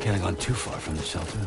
Can't have gone too far from the shelter.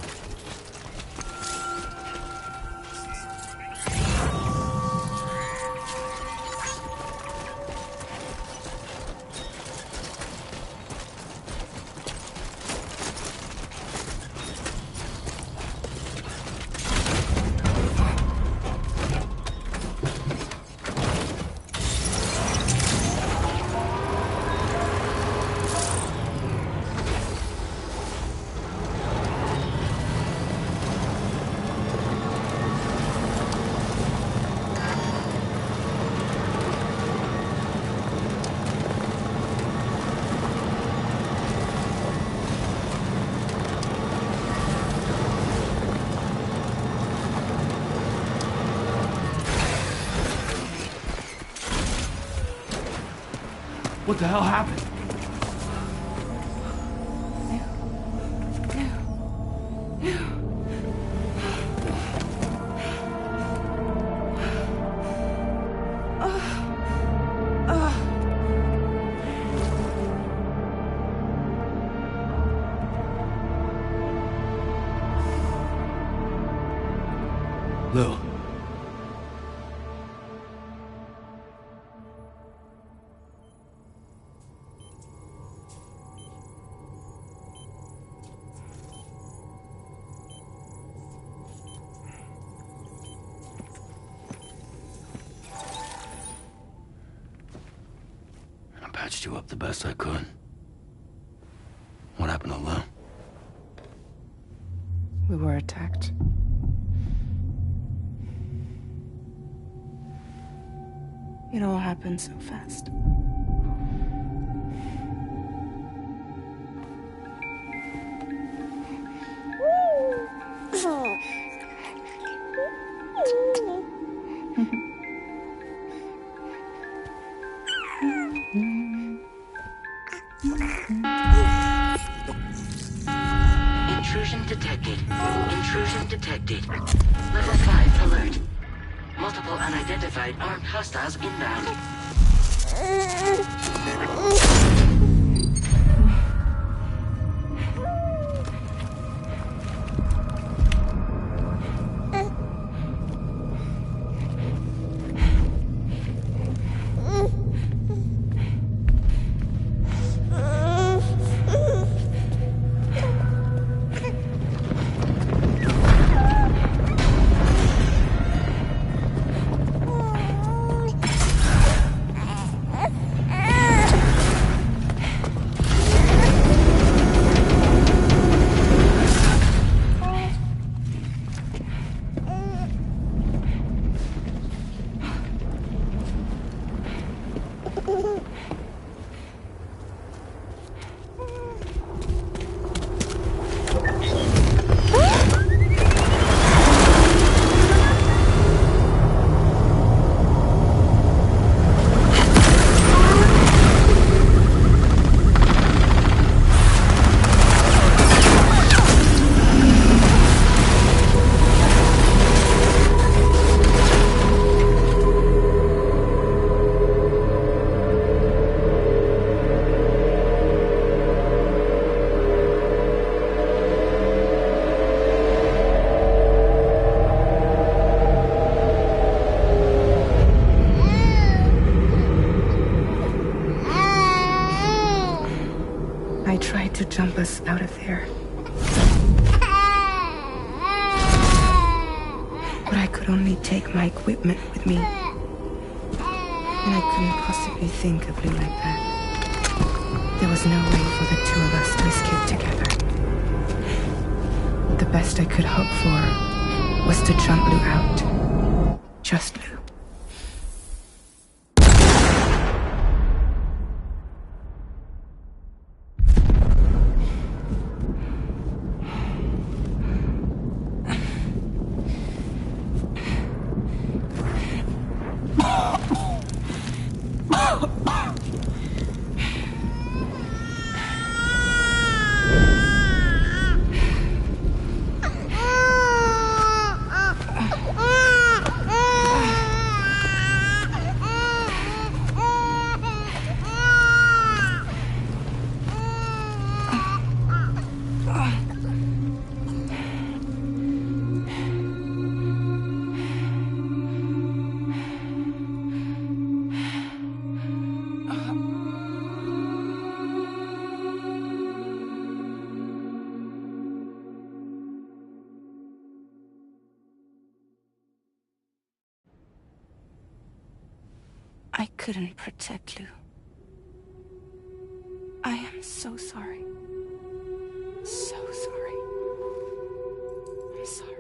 What the hell happened? Lou. Patched you up the best I could. What happened to Lou? We were attacked. It all happened so fast. Intrusion detected. Intrusion detected. Level 5 alert. Multiple unidentified armed hostiles inbound. I tried to jump us out of there. But I could only take my equipment with me. And I couldn't possibly think of Lou like that. There was no way for the two of us to escape together. The best I could hope for was to jump Lou out. Just Lou. couldn't protect Lou. I am so sorry. So sorry. I'm sorry.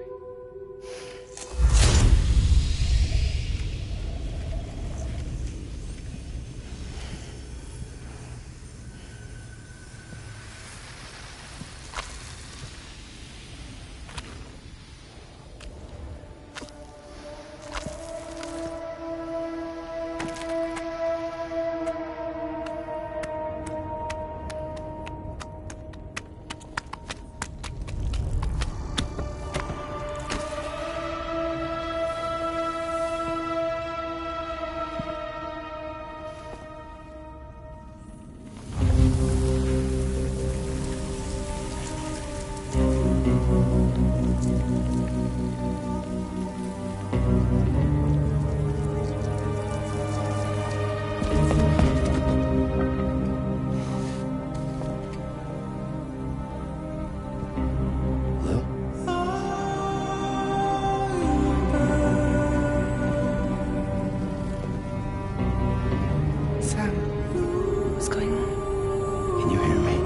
What's going on? Can you hear me?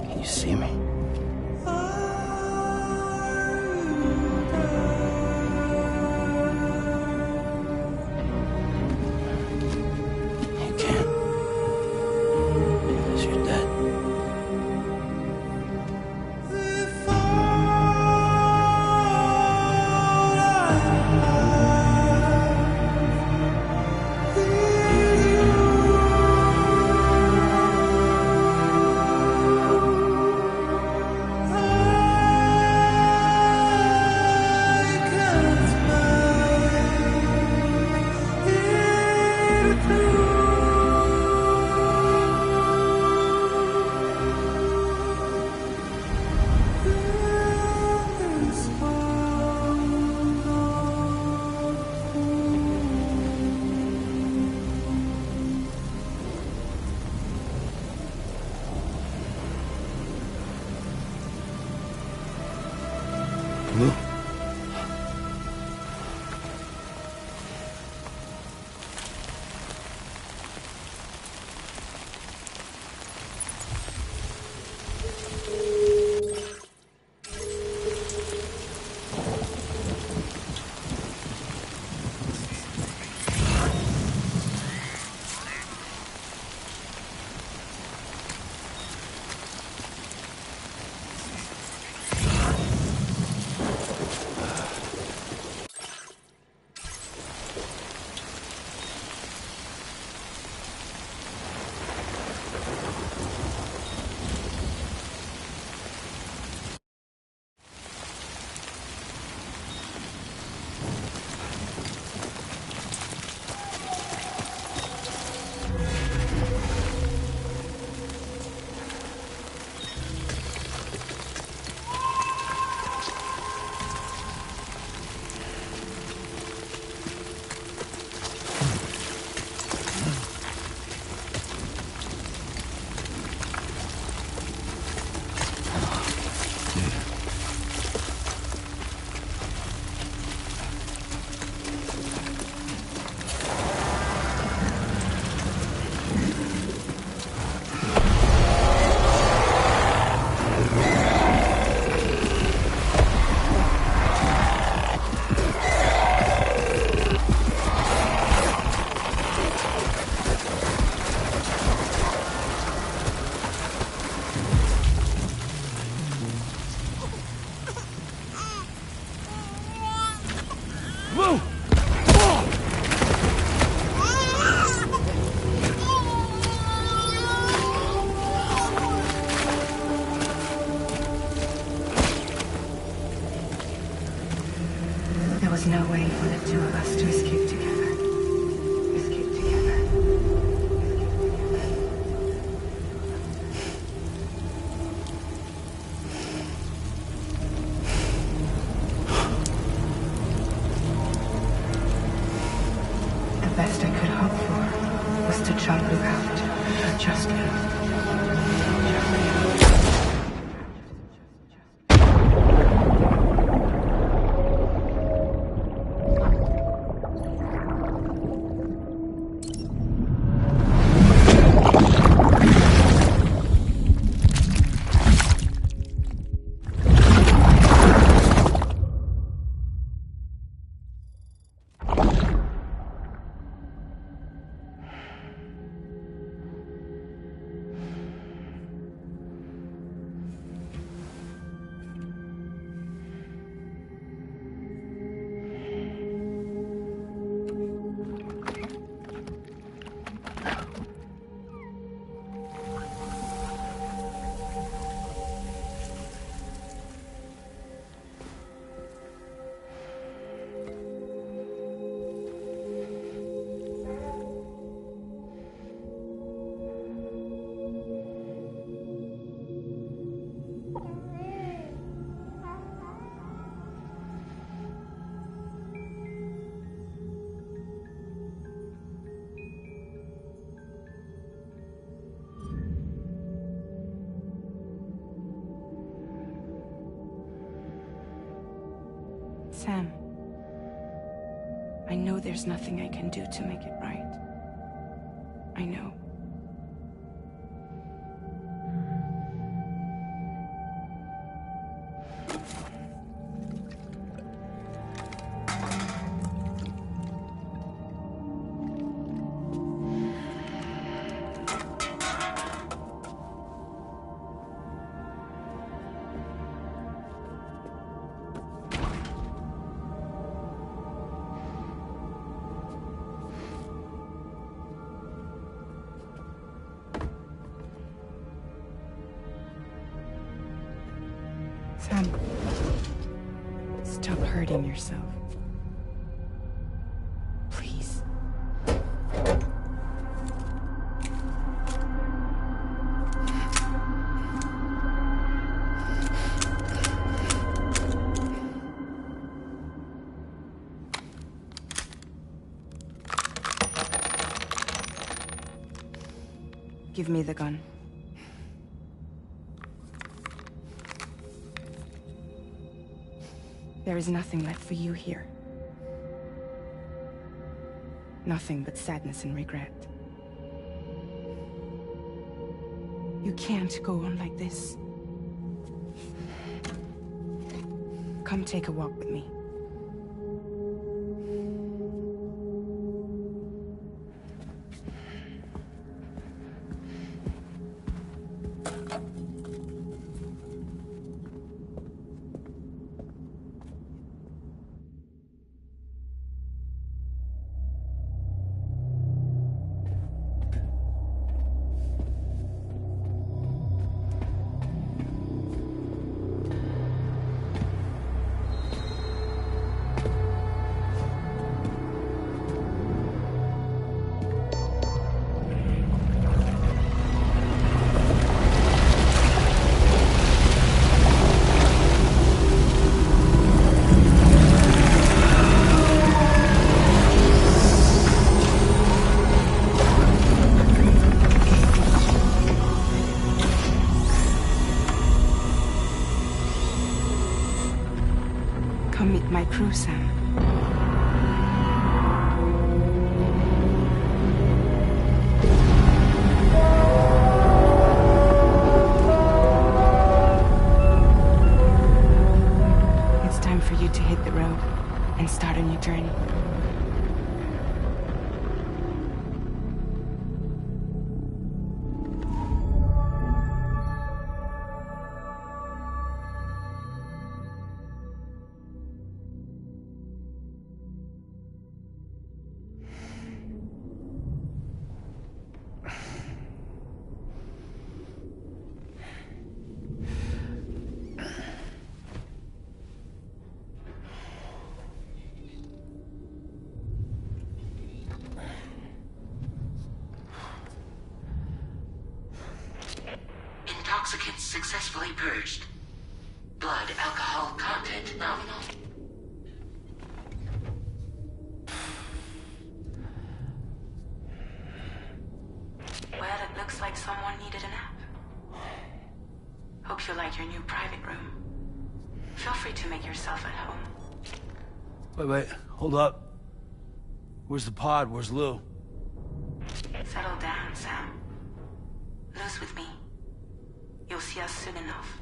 Can you see me? You can't. Because you're dead. Lou? Lou! There was no way for the two of us to escape together. Escape together. The best I could hope for was to jump Lou out. Just Lou. Sam, I know there's nothing I can do to make it right. I know. Sam, stop hurting yourself. Please. Give me the gun. There is nothing left for you here. Nothing but sadness and regret. You can't go on like this. Come take a walk with me. Come meet my crew, Sam. It's time for you to hit the road and start a new journey. Intoxicants successfully purged. Blood alcohol content nominal. Well, it looks like someone needed a nap. Hope you like your new private room. Feel free to make yourself at home. Wait, hold up. Where's the pod? Where's Lou? Settle down, Sam. Lou's with me. You'll see us soon enough.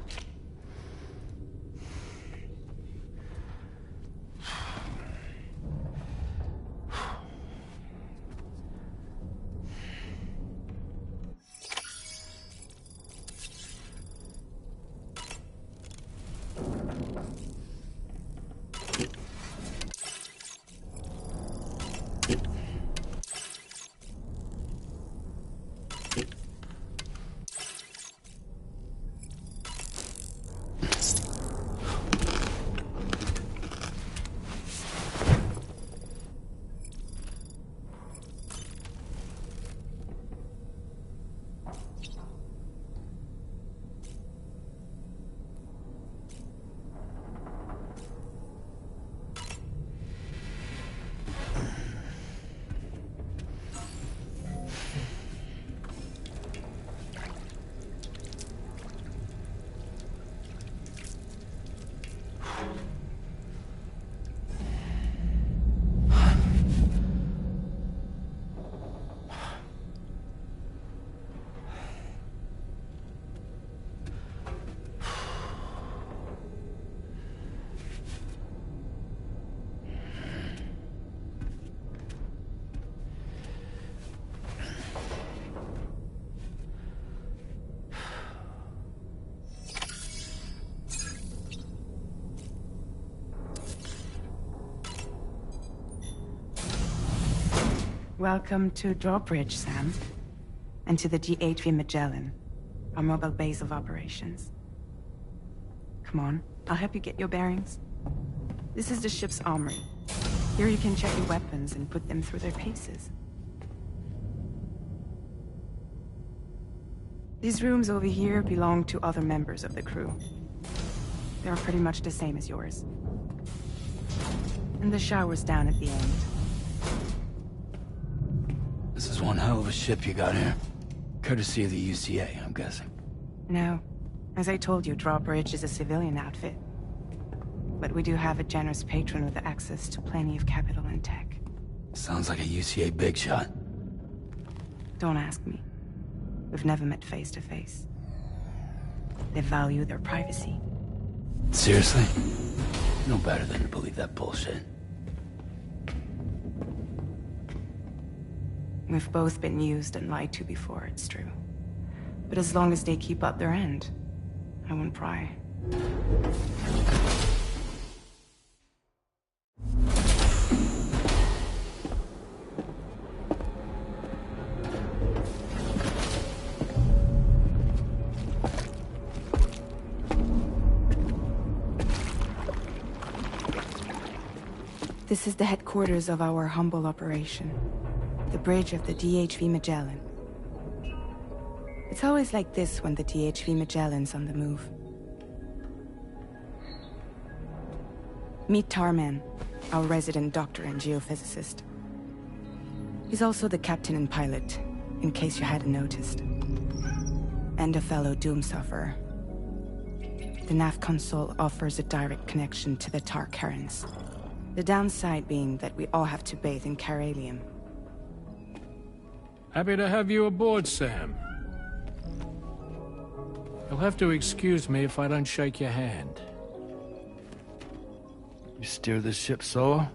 Welcome to Drawbridge, Sam. And to the DHV Magellan, our mobile base of operations. Come on, I'll help you get your bearings. This is the ship's armory. Here you can check your weapons and put them through their paces. These rooms over here belong to other members of the crew. They're pretty much the same as yours. And the shower's down at the end. This is one hell of a ship you got here. Courtesy of the UCA, I'm guessing. No. As I told you, Drawbridge is a civilian outfit. But we do have a generous patron with access to plenty of capital and tech. Sounds like a UCA big shot. Don't ask me. We've never met face to face. They value their privacy. Seriously? No better than to believe that bullshit. We've both been used and lied to before, it's true. But as long as they keep up their end, I won't pry. This is the headquarters of our humble operation. The bridge of the DHV Magellan. It's always like this when the DHV Magellan's on the move. Meet Tarman, our resident doctor and geophysicist. He's also the captain and pilot, in case you hadn't noticed. And a fellow doom sufferer. The nav console offers a direct connection to the Tar currents. The downside being that we all have to bathe in caralium. Happy to have you aboard, Sam. You'll have to excuse me if I don't shake your hand. You steer this ship solo?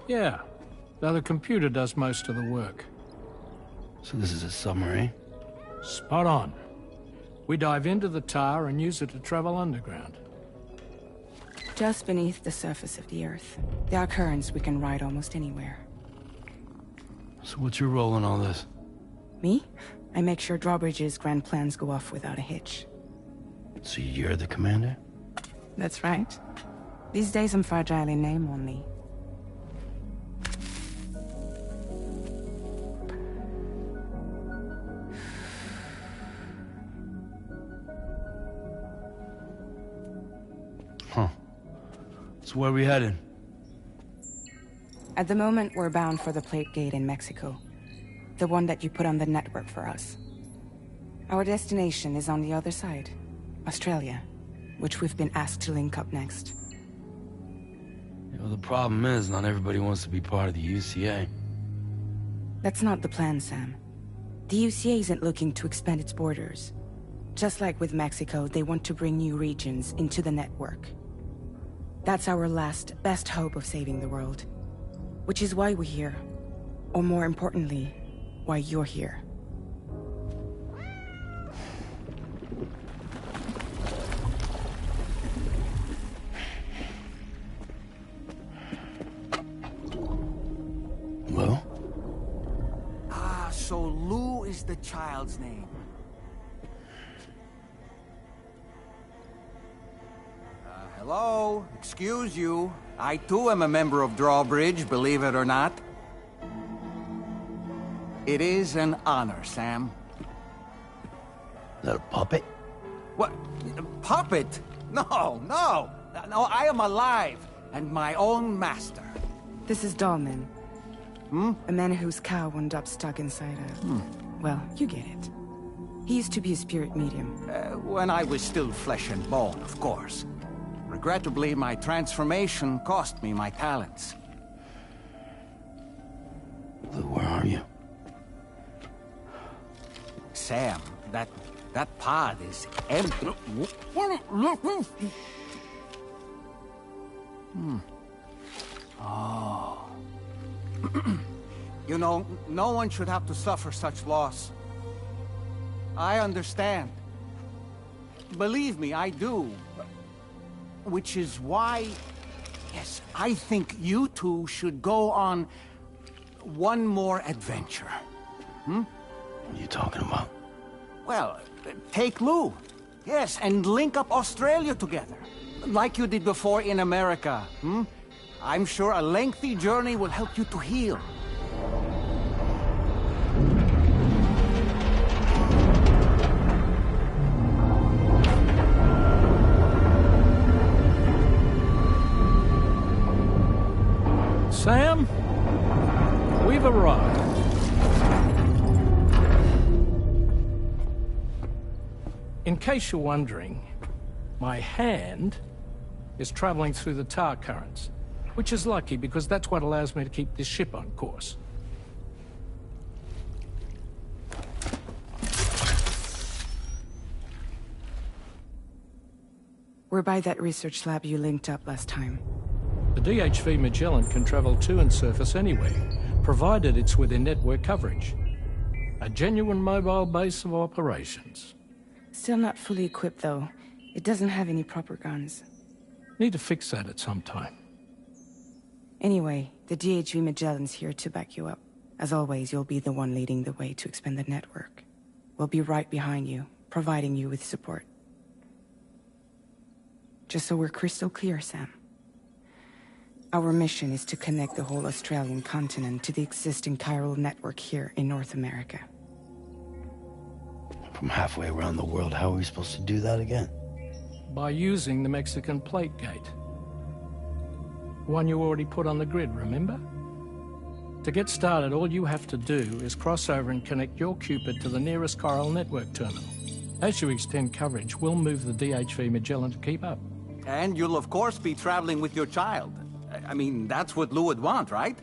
Yeah, though the computer does most of the work. So this is a submarine? Spot on. We dive into the Tar and use it to travel underground. Just beneath the surface of the Earth, there are currents we can ride almost anywhere. So what's your role in all this? Me? I make sure Drawbridge's grand plans go off without a hitch. So you're the commander? That's right. These days I'm fragile in name only. Huh. So where are we headed? At the moment, we're bound for the Plate Gate in Mexico. The one that you put on the network for us. Our destination is on the other side, Australia, which we've been asked to link up next. You know, the problem is, not everybody wants to be part of the UCA. That's not the plan, Sam. The UCA isn't looking to expand its borders. Just like with Mexico, they want to bring new regions into the network. That's our last, best hope of saving the world. Which is why we're here. Or more importantly, why you're here. Well? Ah, so Lou is the child's name. Hello? Excuse you. I too am a member of Drawbridge, believe it or not. It is an honor, Sam. Is that a puppet? What? Puppet? No, no! No, I am alive, and my own master. This is Dahlman. A man whose cow wound up stuck inside a... Well, you get it. He used to be a spirit medium. When I was still flesh and bone, of course. Regrettably, my transformation cost me my talents. Lou, where are you? Sam, that pod is empty. Oh. You know, no one should have to suffer such loss. I understand. Believe me, I do. Which is why, yes, I think you two should go on one more adventure. What are you talking about? Well, take Lou. Yes, and link up Australia together. Like you did before in America, I'm sure a lengthy journey will help you to heal. Sam, we've arrived. In case you're wondering, my hand is traveling through the tar currents, which is lucky because that's what allows me to keep this ship on course. We're by that research lab you linked up last time. The DHV Magellan can travel to and surface anywhere, provided it's within network coverage. A genuine mobile base of operations. Still not fully equipped, though. It doesn't have any proper guns. Need to fix that at some time. Anyway, the DHV Magellan's here to back you up. As always, you'll be the one leading the way to expand the network. We'll be right behind you, providing you with support. Just so we're crystal clear, Sam. Our mission is to connect the whole Australian continent to the existing chiral network here in North America. From halfway around the world, how are we supposed to do that again? By using the Mexican plate gate. One you already put on the grid, remember? To get started, all you have to do is cross over and connect your Cupid to the nearest chiral network terminal. As you extend coverage, we'll move the DHV Magellan to keep up. And you'll of course be traveling with your child. I mean, that's what Lou would want, right?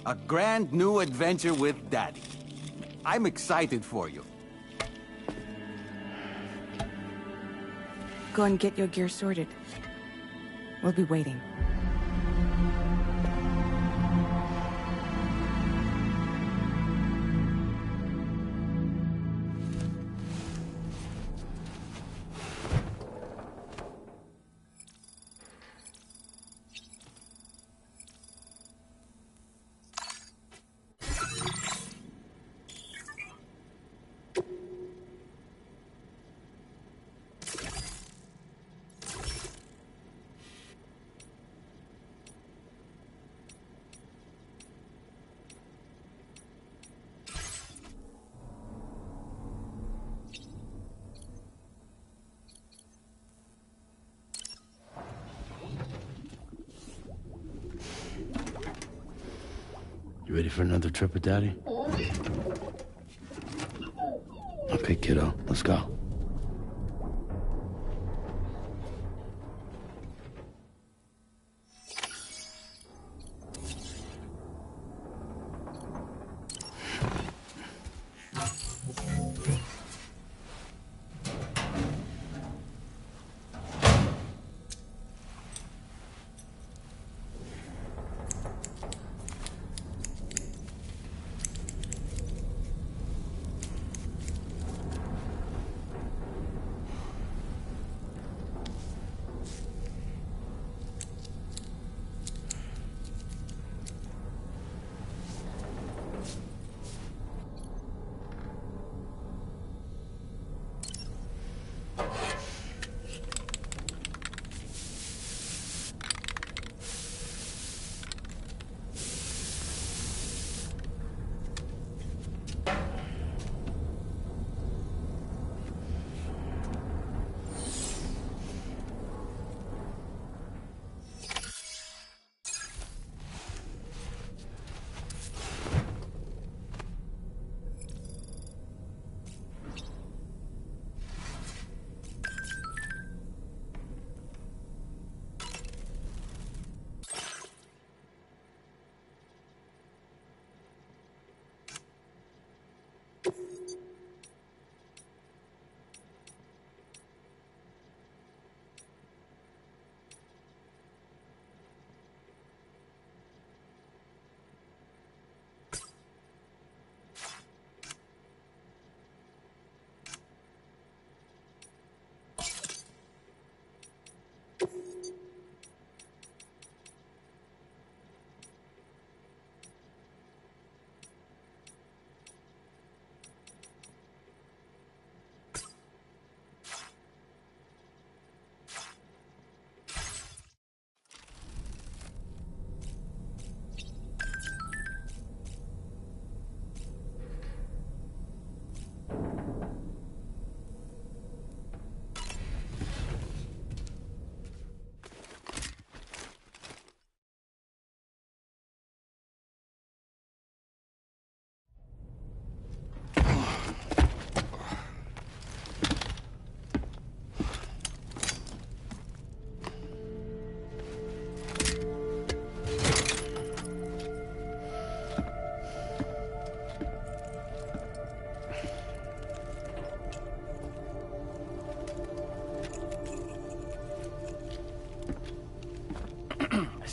A grand new adventure with Daddy. I'm excited for you. Go and get your gear sorted. We'll be waiting. You ready for another trip with Daddy? Okay, kiddo, let's go.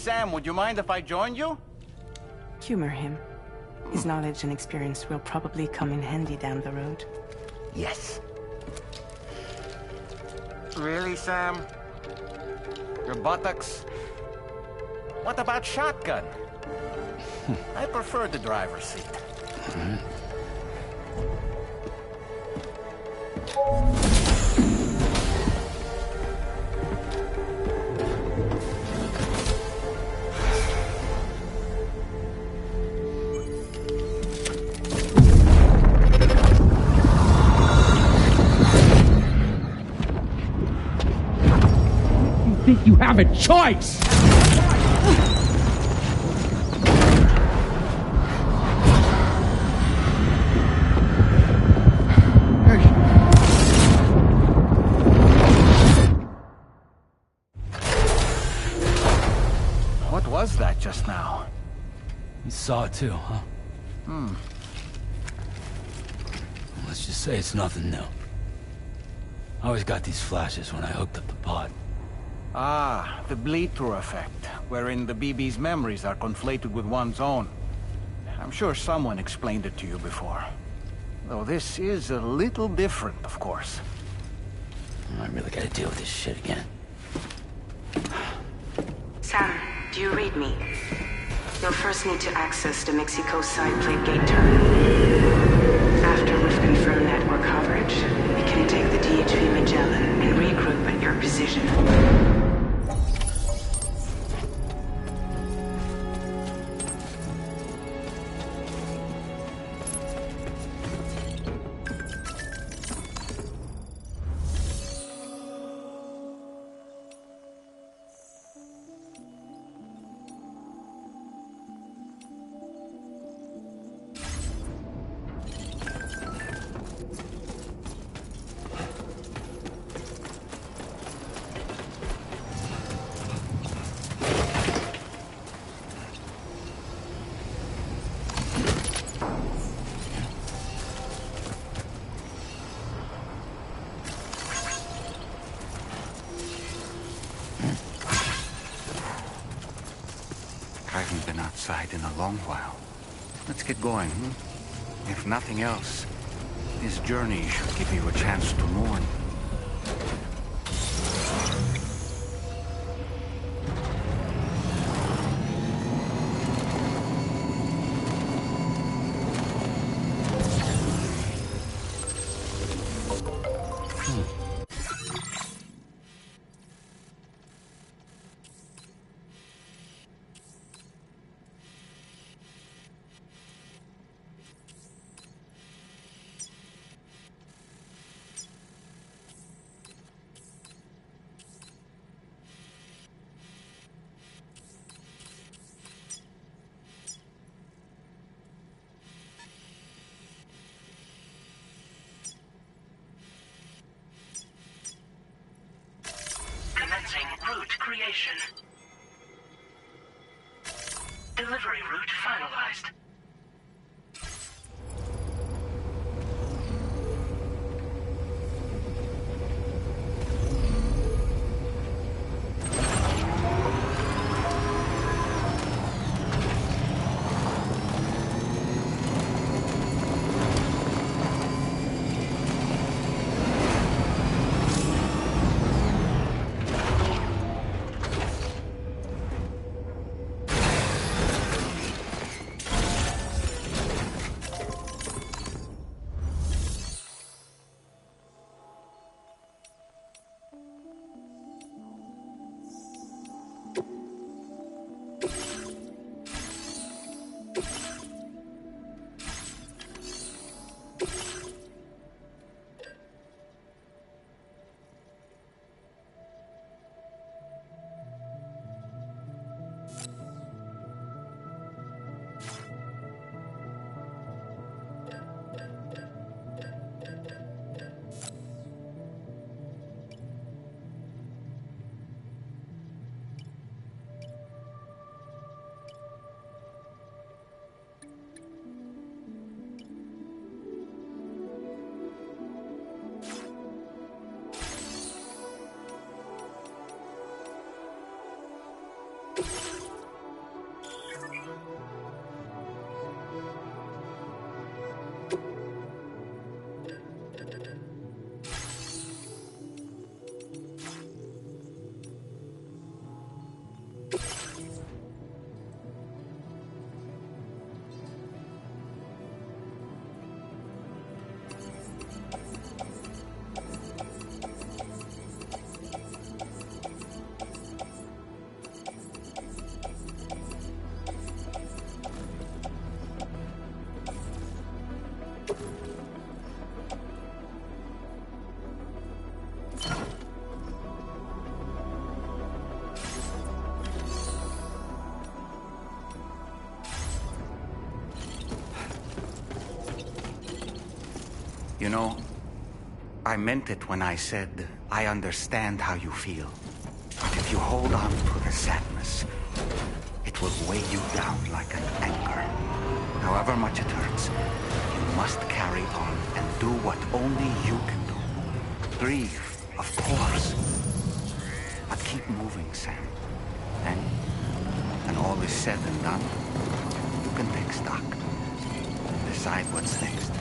Sam, would you mind if I joined you? Humor him. His knowledge and experience will probably come in handy down the road. Yes. Really, Sam? Your buttocks? What about shotgun? I prefer the driver's seat. Think you have a choice? What was that just now? You saw it too, huh? Let's just say it's nothing new. I always got these flashes when I hooked up the pod. Ah, the bleed-through effect, wherein the BB's memories are conflated with one's own. I'm sure someone explained it to you before. Though this is a little different, of course. I really gotta deal with this shit again. Sam, do you read me? You'll first need to access the Mexico side plate gate terminal. After we've confirmed network coverage, we can take the DHV Magellan and regroup at your position. I haven't been outside in a long while. Let's get going, If nothing else, this journey should give you a chance to mourn. Commencing route creation. Delivery route finalized. You know, I meant it when I said I understand how you feel. But if you hold on to the sadness, it will weigh you down like an anchor. However much it hurts, you must carry on and do what only you can do. Grieve, of course. But keep moving, Sam. And when all is said and done, you can take stock. Decide what's next.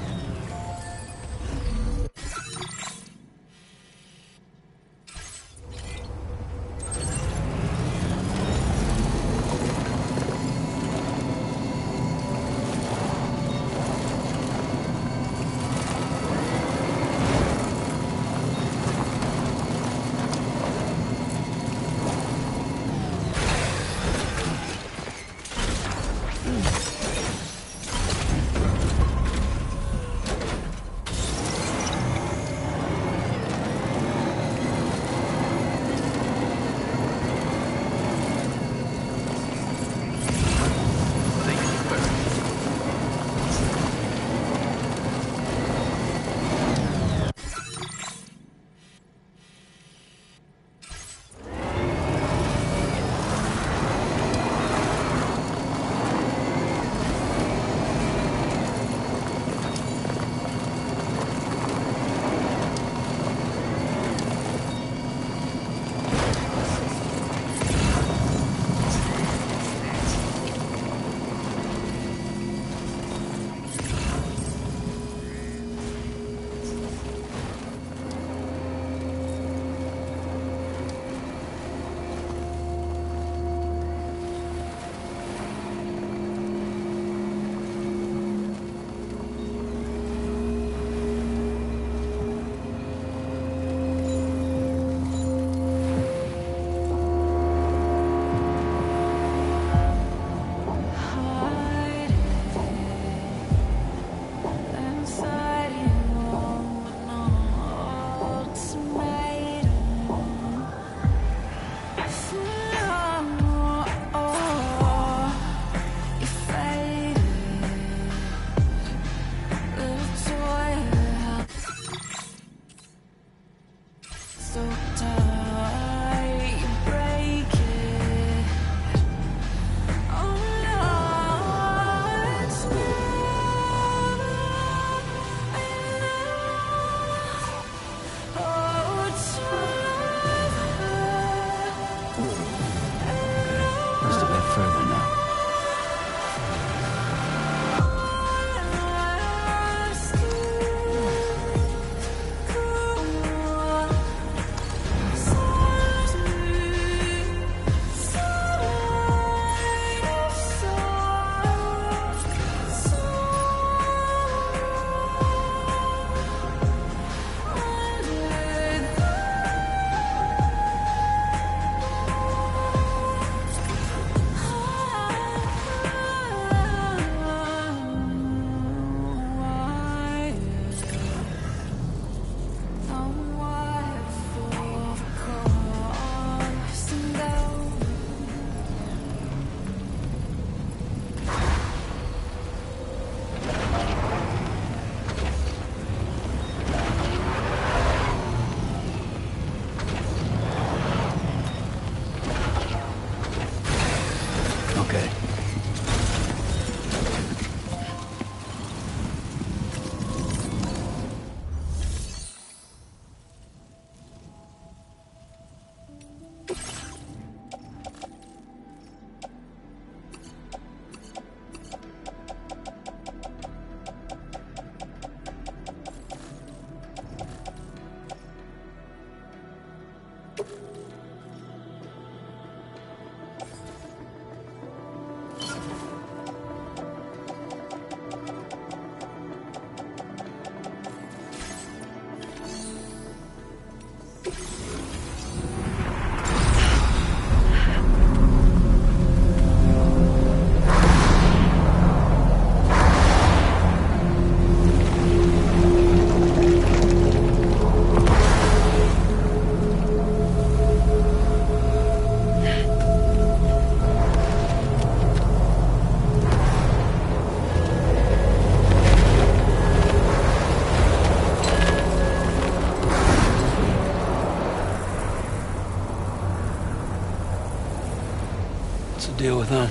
What's the deal with them?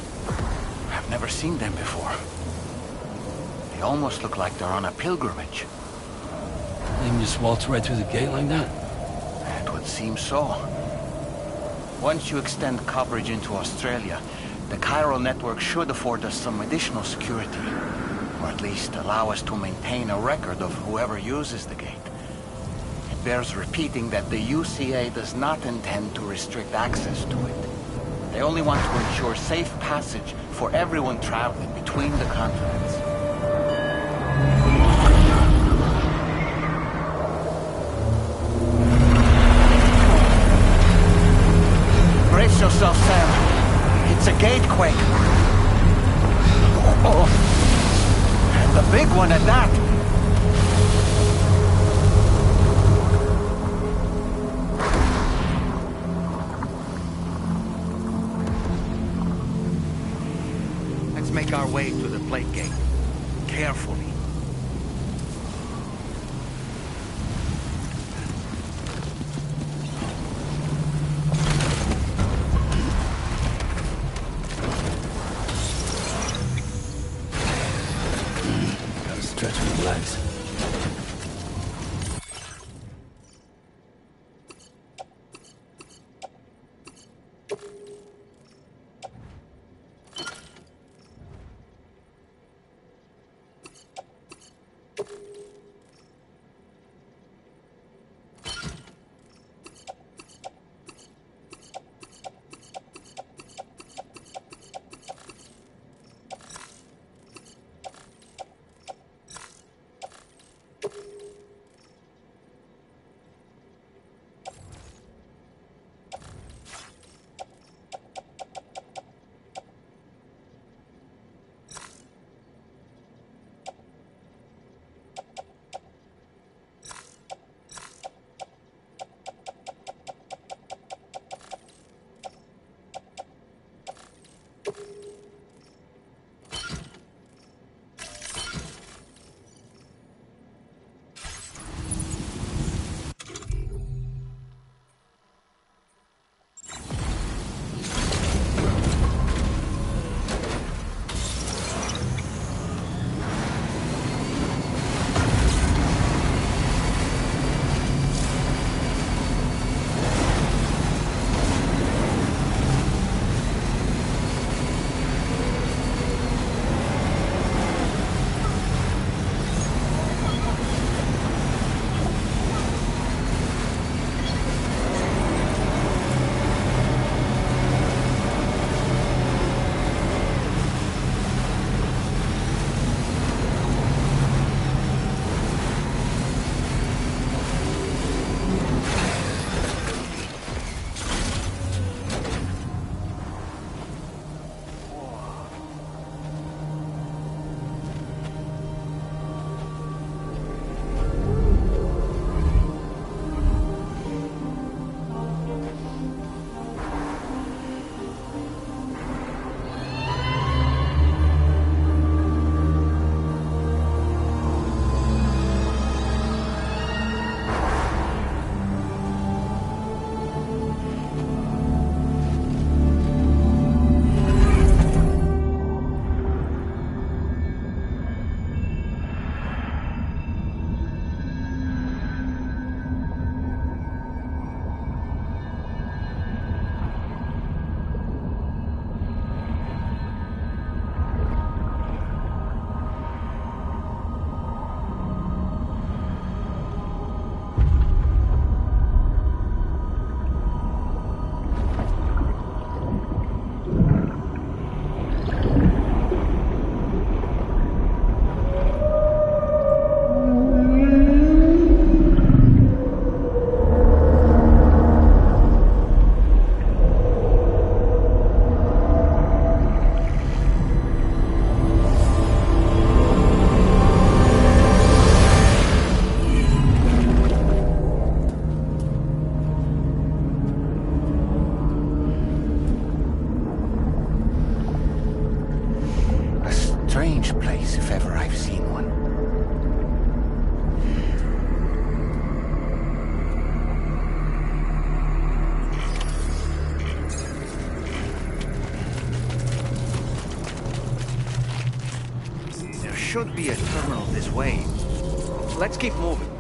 I've never seen them before. They almost look like they're on a pilgrimage. They can just waltz right through the gate like that? It would seem so. Once you extend coverage into Australia, the chiral network should afford us some additional security. Or at least allow us to maintain a record of whoever uses the gate. It bears repeating that the UCA does not intend to restrict access to it. They only want to ensure safe passage for everyone traveling between the continents. Brace yourself, Sam. It's a gatequake. Oh, and the big one at that. Let's make our way to the plate gate. Carefully. Gotta stretch my legs. Strange place, if ever I've seen one. should be a terminal this way. Let's keep moving.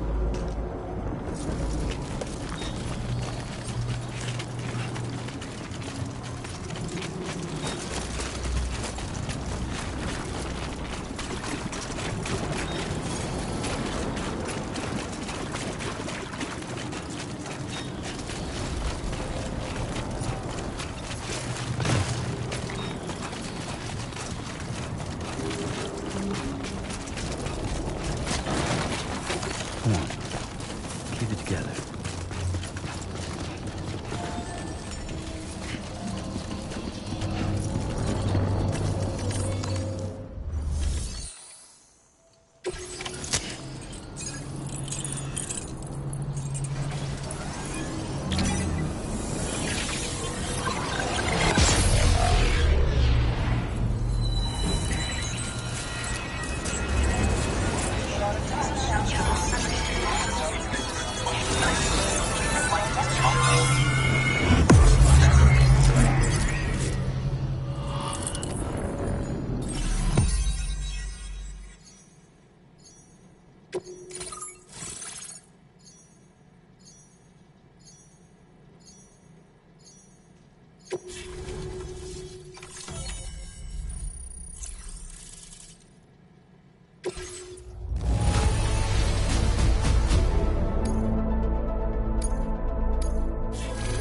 Come on. Keep it together.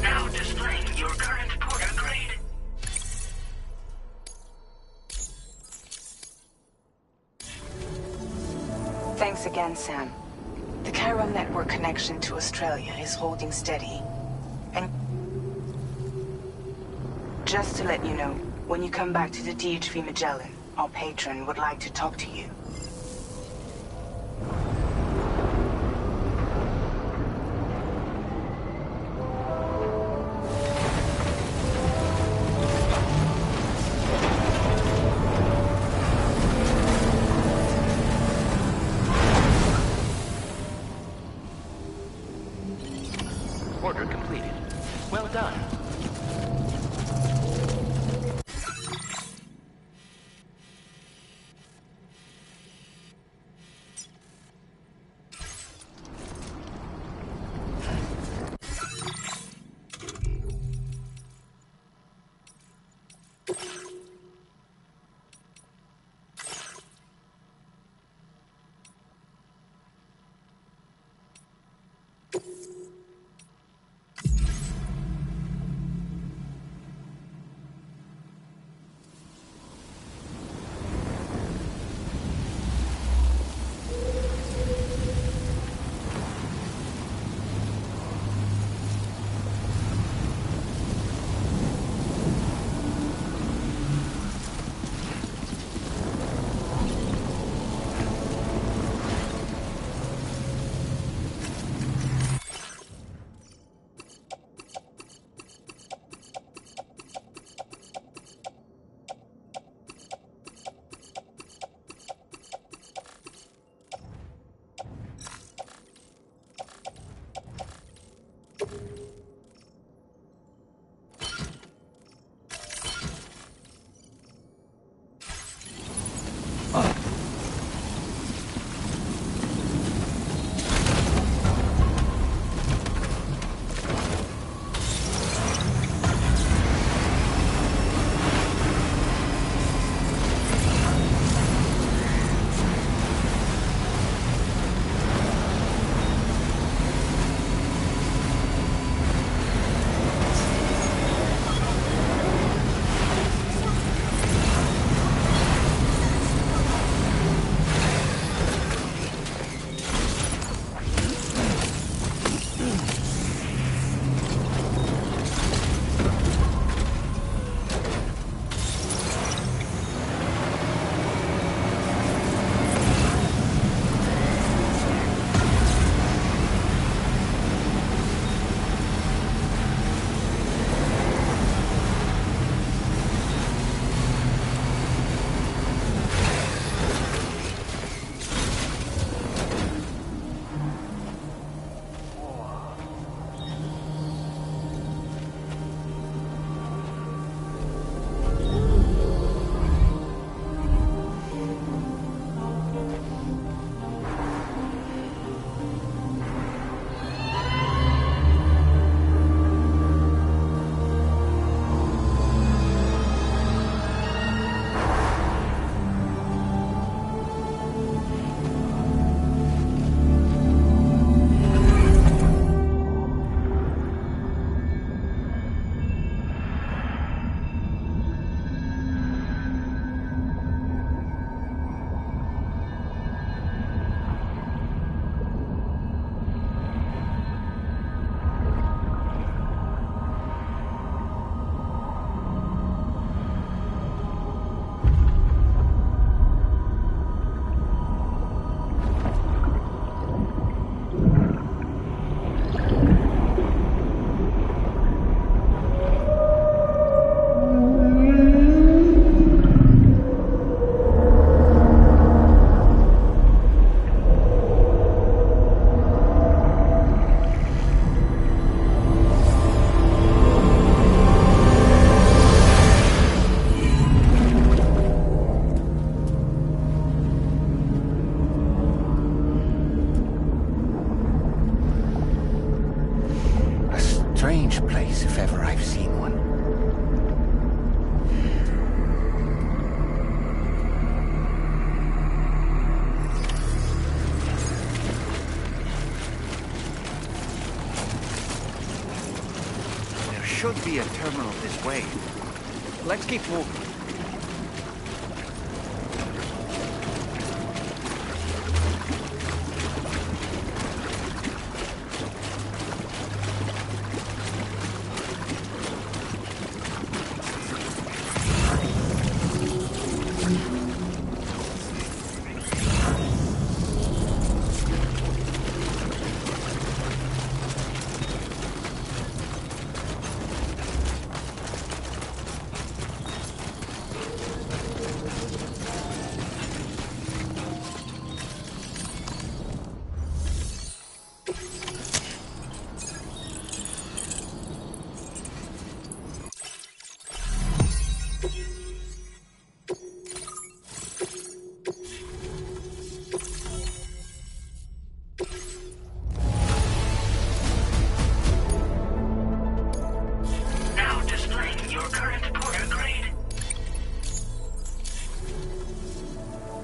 Now displaying your current porter grade. Thanks again, Sam. The Cairo network connection to Australia is holding steady. And just to let you know, when you come back to the DHV Magellan, our patron would like to talk to you. Order completed. Well done. should be a terminal this way. Let's keep moving.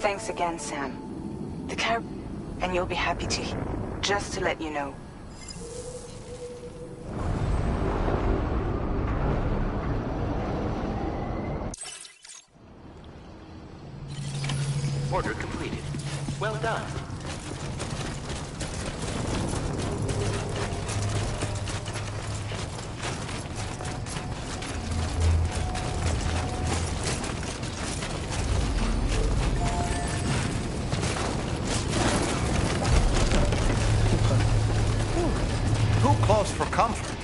Thanks again, Sam. The cab, and you'll be happy to just to let you know. Order completed. Well done. Too close for comfort.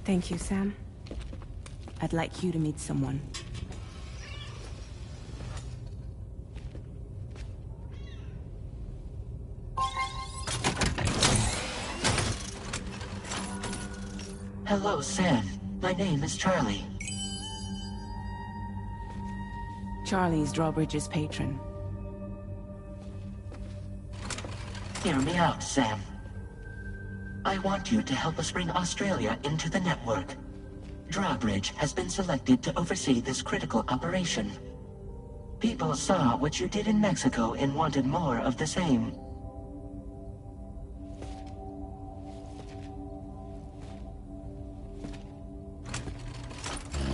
Thank you, Sam. I'd like you to meet someone. Hello, Sam. My name is Charlie. Charlie's Drawbridge's patron. Hear me out, Sam. I want you to help us bring Australia into the network. Drawbridge has been selected to oversee this critical operation. People saw what you did in Mexico and wanted more of the same.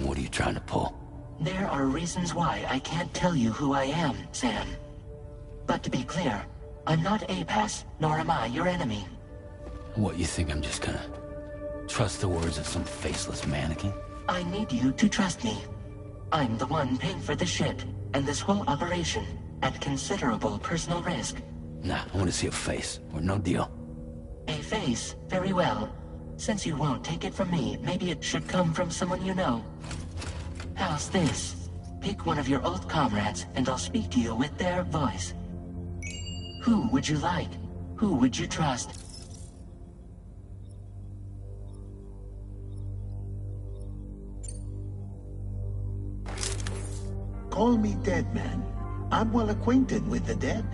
What are you trying to pull? There are reasons why I can't tell you who I am, Sam. But to be clear, I'm not APAS, nor am I your enemy. What, you think I'm just gonna trust the words of some faceless mannequin? I need you to trust me. I'm the one paying for the shit, and this whole operation, at considerable personal risk. Nah, I want to see a face, or no deal. A face? Very well. Since you won't take it from me, maybe it should come from someone you know. How's this? Pick one of your old comrades, and I'll speak to you with their voice. Who would you like? Who would you trust? Call me Dead Man. I'm well acquainted with the dead.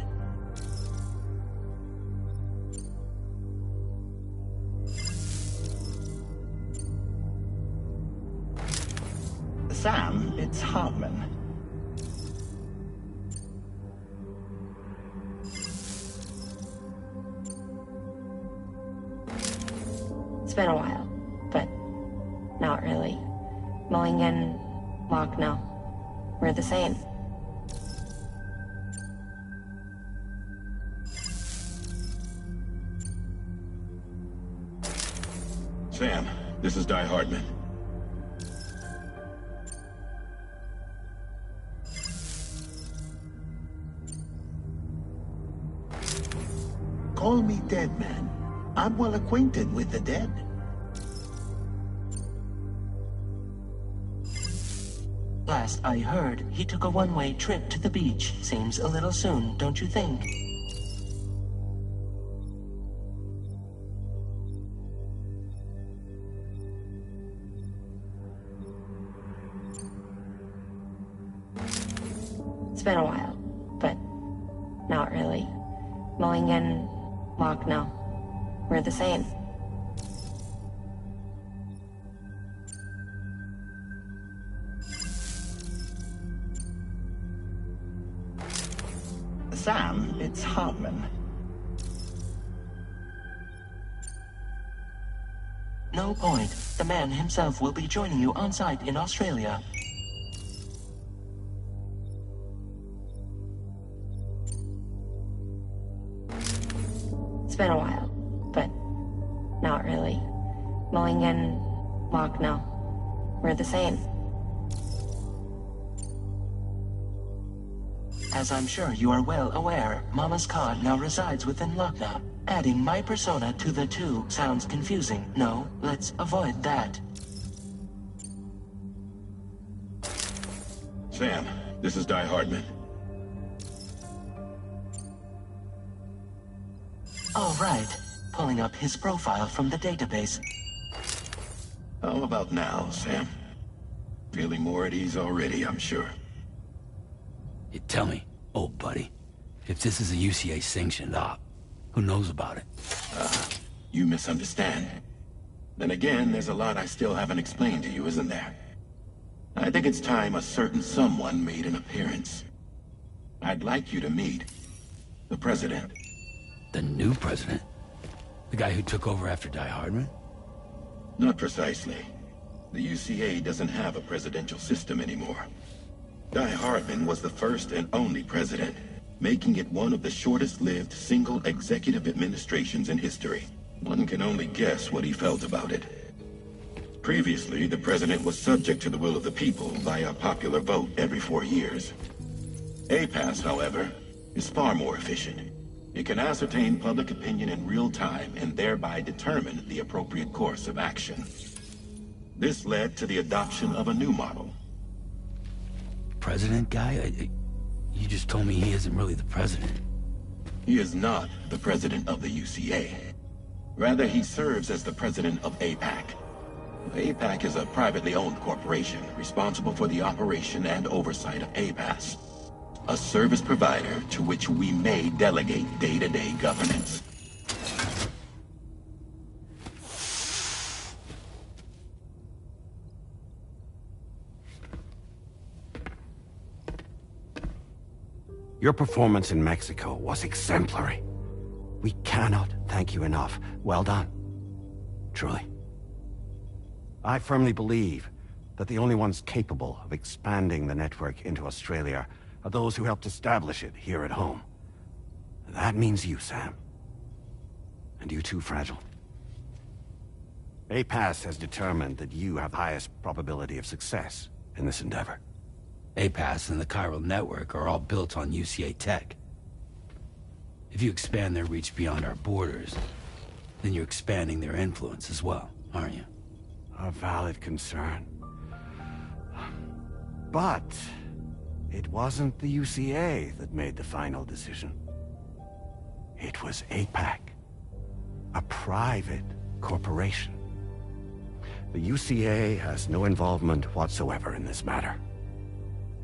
Sam, it's Hartman. It's been a while, but not really. Mulligan, Locke, no. We're the same. Sam, this is Di Hardman. Call me dead man. I'm well acquainted with the dead. Last I heard, he took a one-way trip to the beach. Seems a little soon, don't you think? It's been a while, but not really. Mulligan, Locke, no. We're the same. Sam, it's Hardman. No point. The man himself will be joining you on site in Australia. It's been a while, but not really. Mulligan, Locke, no. We're the same. As I'm sure you are well aware, Mama's car now resides within Lucknow. Adding my persona to the two sounds confusing. No, let's avoid that. Sam, this is Di Hardman. All right. Pulling up his profile from the database. How about now, Sam? Feeling more at ease already, I'm sure. You tell me, old buddy, if this is a UCA-sanctioned op, who knows about it? You misunderstand. Then again, there's a lot I still haven't explained to you, isn't there? I think it's time a certain someone made an appearance. I'd like you to meet the President. The new president? The guy who took over after Di Hardman? Not precisely. The UCA doesn't have a presidential system anymore. Di Hardman was the first and only president, making it one of the shortest-lived single executive administrations in history. One can only guess what he felt about it. Previously, the president was subject to the will of the people via popular vote every 4 years. APAS, however, is far more efficient. It can ascertain public opinion in real time and thereby determine the appropriate course of action. This led to the adoption of a new model. President guy? You just told me he isn't really the president. He is not the president of the UCA. Rather, he serves as the president of APAC. APAC is a privately owned corporation responsible for the operation and oversight of APAS, a service provider to which we may delegate day-to-day governance. Your performance in Mexico was exemplary. We cannot thank you enough. Well done. Truly. I firmly believe that the only ones capable of expanding the network into Australia are those who helped establish it here at home. That means you, Sam. And you too, Fragile. APAS has determined that you have the highest probability of success in this endeavor. APAS and the chiral network are all built on UCA tech. If you expand their reach beyond our borders, then you're expanding their influence as well, aren't you? A valid concern. But it wasn't the UCA that made the final decision. It was APAC, a private corporation. The UCA has no involvement whatsoever in this matter.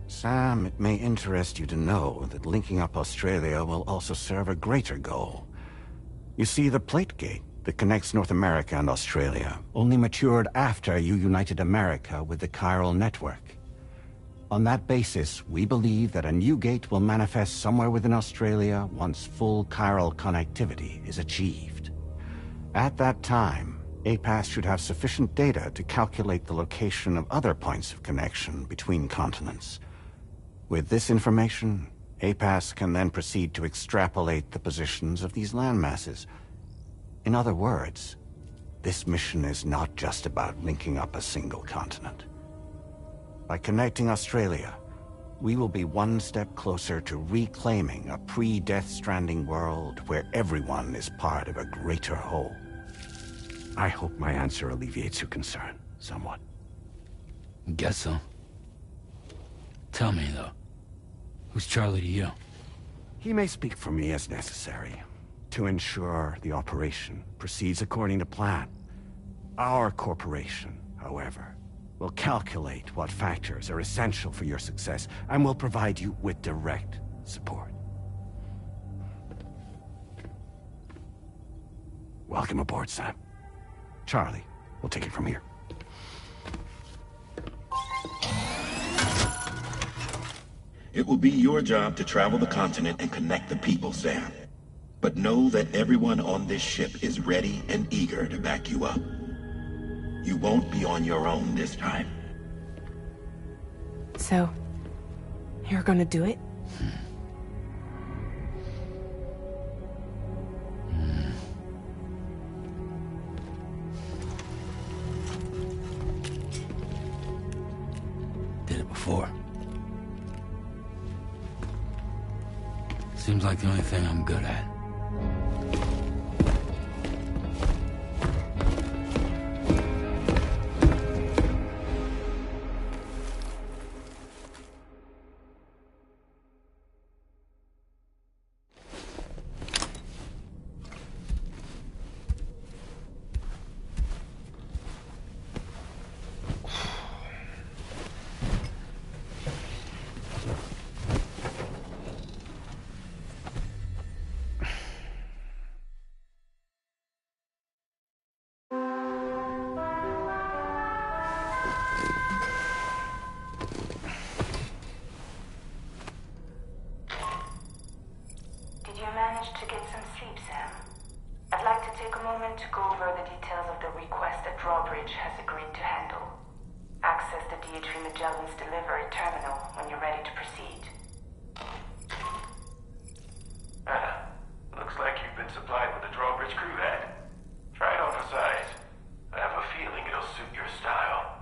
Sam, it may interest you to know that linking up Australia will also serve a greater goal. You see, the plate gate that connects North America and Australia only matured after you united America with the chiral network. On that basis, we believe that a new gate will manifest somewhere within Australia once full chiral connectivity is achieved. At that time, APAS should have sufficient data to calculate the location of other points of connection between continents. With this information, APAS can then proceed to extrapolate the positions of these landmasses. In other words, This mission is not just about linking up a single continent. By connecting Australia, we will be one step closer to reclaiming a pre-Death Stranding world where everyone is part of a greater whole. I hope my answer alleviates your concern somewhat. Guess so. Tell me, though, who's Charlie to you? He may speak for me as necessary, to ensure the operation proceeds according to plan. Our corporation, however, will calculate what factors are essential for your success, and will provide you with direct support. Welcome aboard, Sam. Charlie, we'll take it from here. It will be your job to travel the continent and connect the people, Sam. But know that everyone on this ship is ready and eager to back you up. You won't be on your own this time. So, you're gonna do it? Did it before. Seems like the only thing I'm good at. To get some sleep, Sam. I'd like to take a moment to go over the details of the request that Drawbridge has agreed to handle. Access the DHV Magellan's delivery terminal when you're ready to proceed. Looks like you've been supplied with the Drawbridge crew, Dad. Try it on for size. I have a feeling it'll suit your style.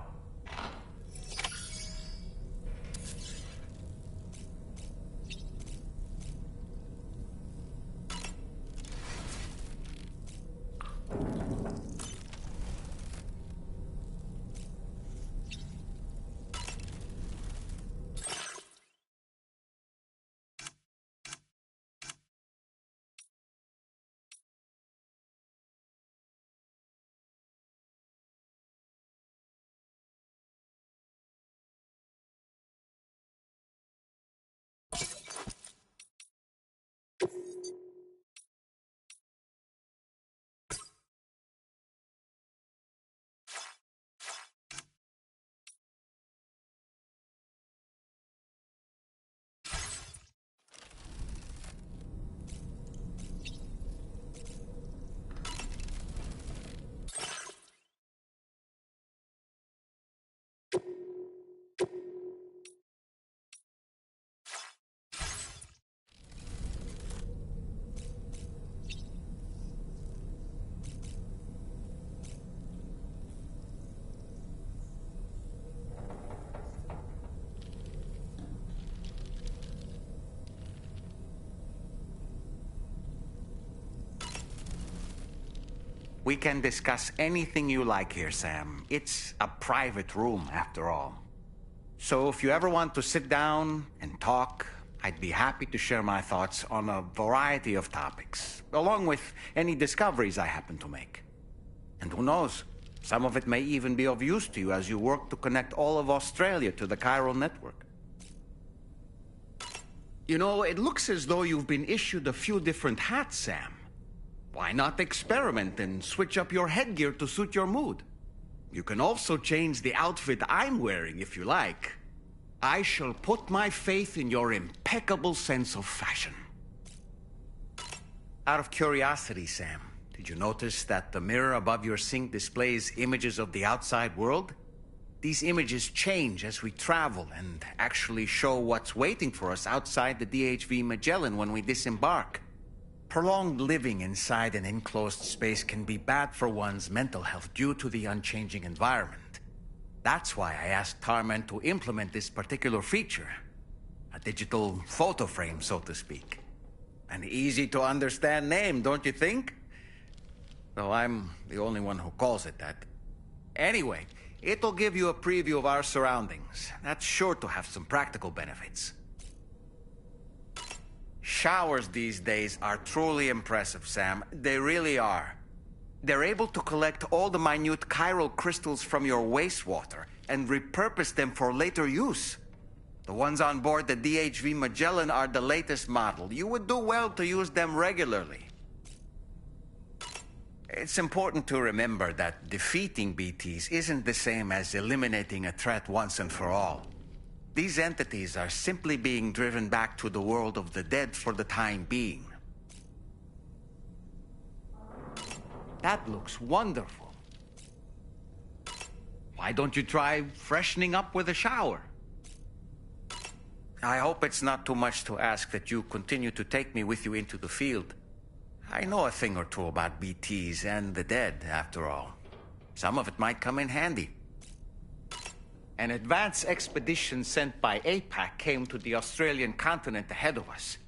We can discuss anything you like here, Sam. It's a private room, after all. So if you ever want to sit down and talk, I'd be happy to share my thoughts on a variety of topics, along with any discoveries I happen to make. And who knows, some of it may even be of use to you as you work to connect all of Australia to the chiral network. You know, it looks as though you've been issued a few different hats, Sam. Why not experiment and switch up your headgear to suit your mood? You can also change the outfit I'm wearing if you like. I shall put my faith in your impeccable sense of fashion. Out of curiosity, Sam, did you notice that the mirror above your sink displays images of the outside world? These images change as we travel and actually show what's waiting for us outside the DHV Magellan when we disembark. Prolonged living inside an enclosed space can be bad for one's mental health due to the unchanging environment. That's why I asked Tarman to implement this particular feature. A digital photo frame, so to speak. An easy-to-understand name, don't you think? Though I'm the only one who calls it that. Anyway, it'll give you a preview of our surroundings. That's sure to have some practical benefits. Showers these days are truly impressive, Sam. They really are. They're able to collect all the minute chiral crystals from your wastewater and repurpose them for later use. The ones on board the DHV Magellan are the latest model. You would do well to use them regularly. It's important to remember that defeating BTs isn't the same as eliminating a threat once and for all. These entities are simply being driven back to the world of the dead for the time being. That looks wonderful. Why don't you try freshening up with a shower? I hope it's not too much to ask that you continue to take me with you into the field. I know a thing or two about BTs and the dead, after all. Some of it might come in handy. An advance expedition sent by APAC came to the Australian continent ahead of us.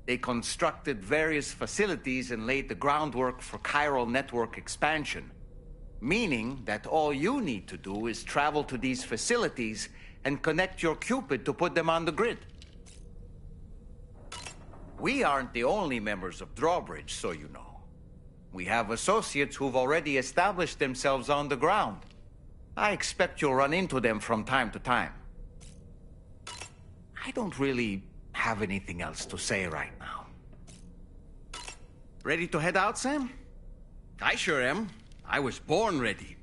They constructed various facilities and laid the groundwork for chiral network expansion. Meaning that all you need to do is travel to these facilities and connect your Cupid to put them on the grid. We aren't the only members of Drawbridge, so you know. We have associates who've already established themselves on the ground. I expect you'll run into them from time to time. I don't really have anything else to say right now. Ready to head out, Sam? I sure am. I was born ready.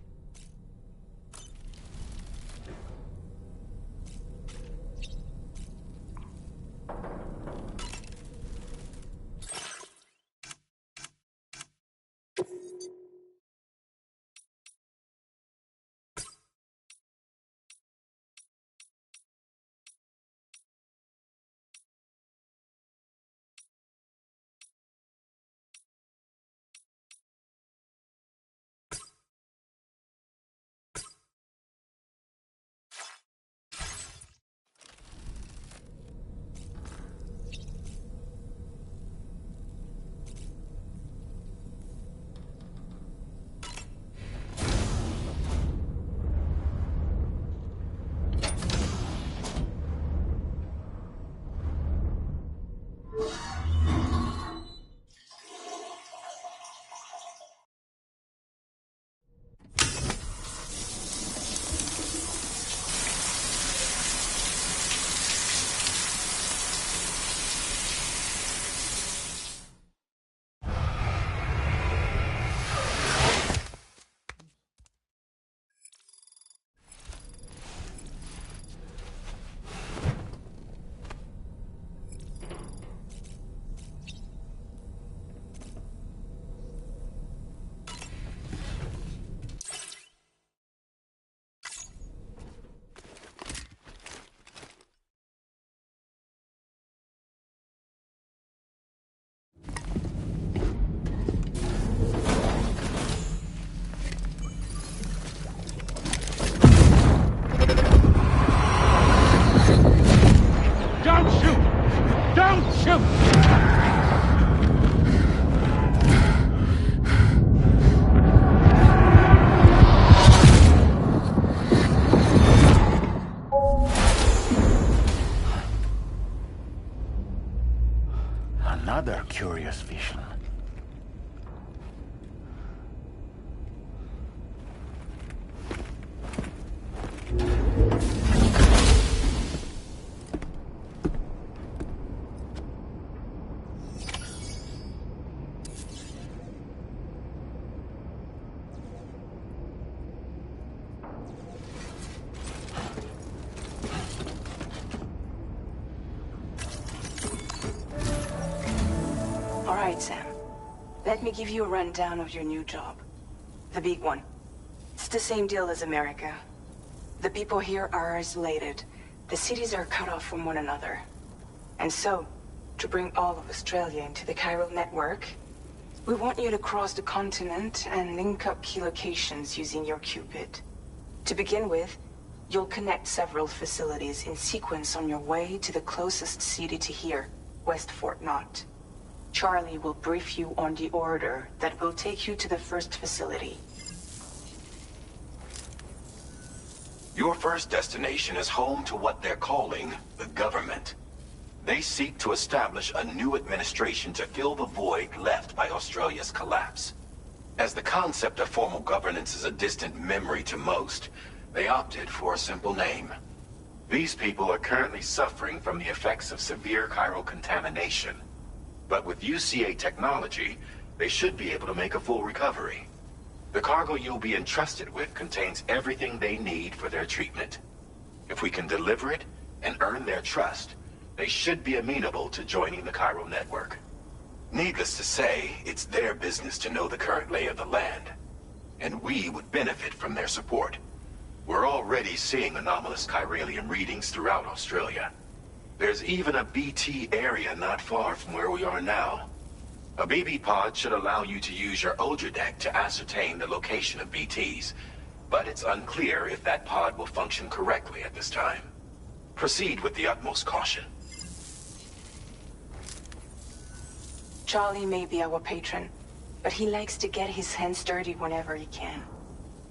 Another curious vision. Sam. Let me give you a rundown of your new job. The big one. It's the same deal as America. The people here are isolated. The cities are cut off from one another. And so, to bring all of Australia into the chiral network. We want you to cross the continent and link up key locations using your Cupid. To begin with, you'll connect several facilities in sequence on your way to the closest city to here, West Fort Knott. Charlie will brief you on the order that will take you to the first facility. Your first destination is home to what they're calling the government. They seek to establish a new administration to fill the void left by Australia's collapse. As the concept of formal governance is a distant memory to most, they opted for a simple name. These people are currently suffering from the effects of severe chiral contamination. But with UCA technology, they should be able to make a full recovery. The cargo you'll be entrusted with contains everything they need for their treatment. If we can deliver it and earn their trust, they should be amenable to joining the chiral network. Needless to say, it's their business to know the current lay of the land, and we would benefit from their support. We're already seeing anomalous chiralium readings throughout Australia. There's even a BT area not far from where we are now. A BB pod should allow you to use your Ultra deck to ascertain the location of BTs, but it's unclear if that pod will function correctly at this time. Proceed with the utmost caution. Charlie may be our patron, but he likes to get his hands dirty whenever he can.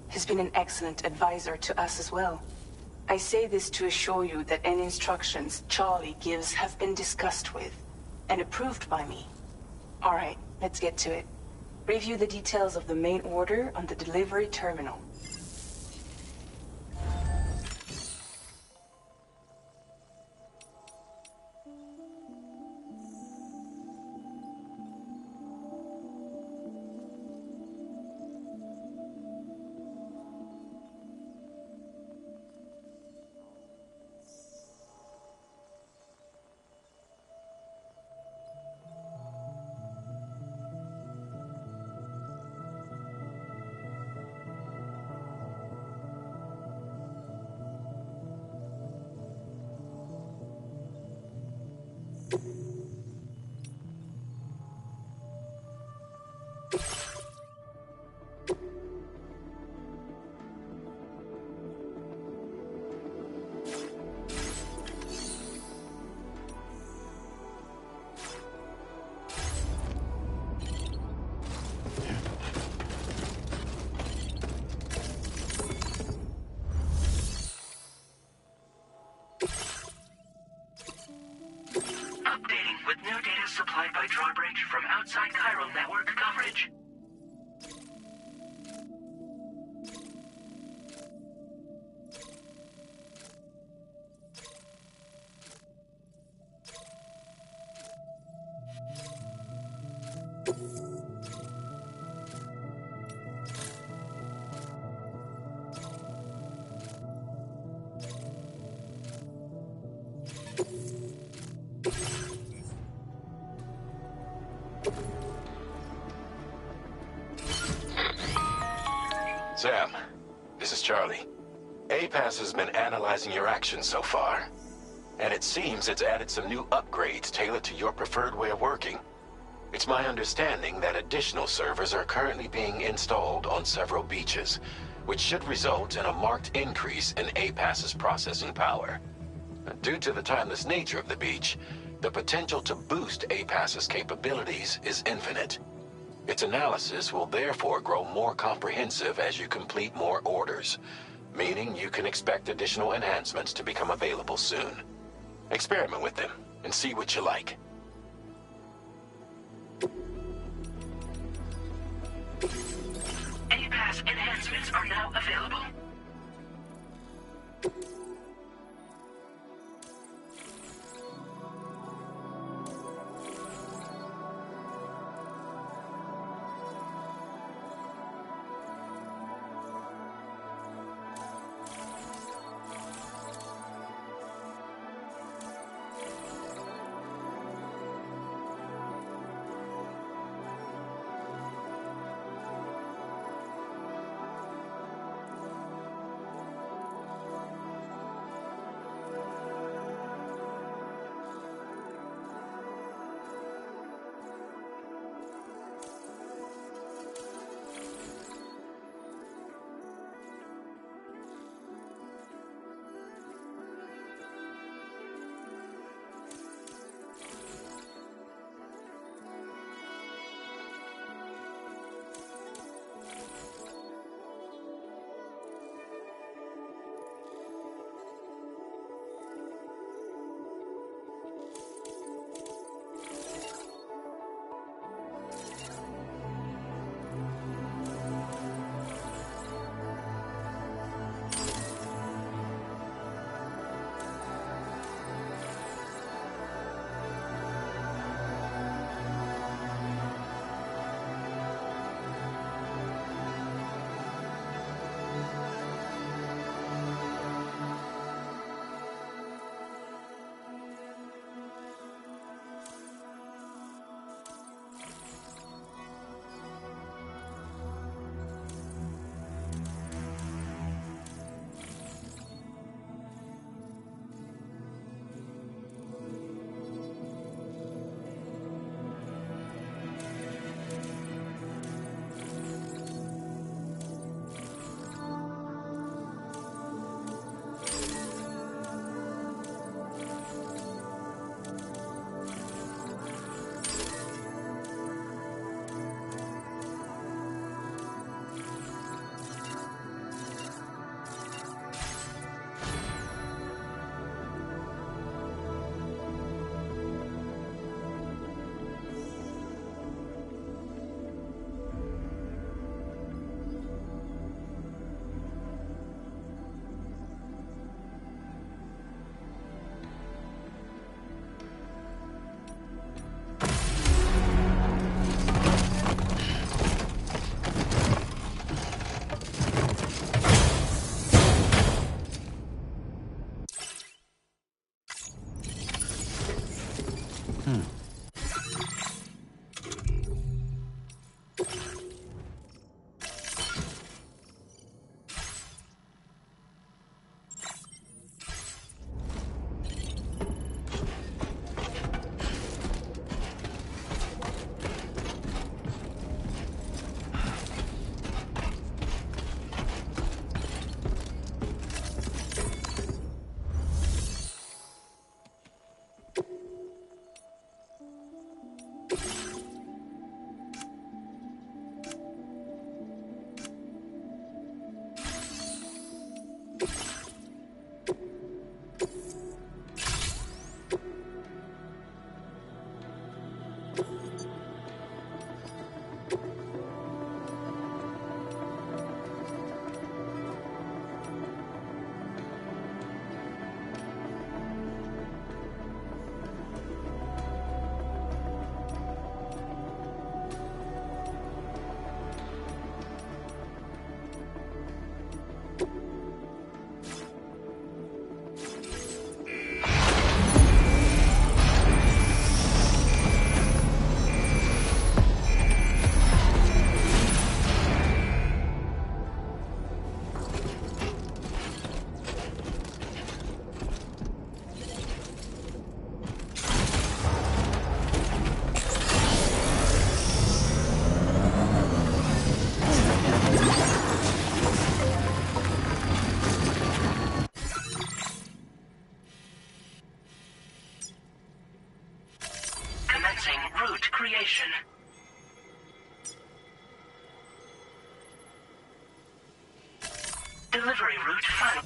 He's been an excellent advisor to us as well. I say this to assure you that any instructions Charlie gives have been discussed with and approved by me. All right, let's get to it. Review the details of the main order on the delivery terminal. Updating with new data supplied by Drawbridge from outside chiral network coverage. Sam, this is Charlie. APAS has been analyzing your actions so far, and it seems it's added some new upgrades tailored to your preferred way of working. It's my understanding that additional servers are currently being installed on several beaches, which should result in a marked increase in APAS's processing power. Due to the timeless nature of the beach, the potential to boost APAS's capabilities is infinite. Its analysis will therefore grow more comprehensive as you complete more orders, meaning you can expect additional enhancements to become available soon. Experiment with them and see what you like. APAS enhancements are now available. Route creation. Delivery route final.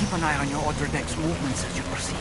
Keep an eye on your other deck's movements as you proceed.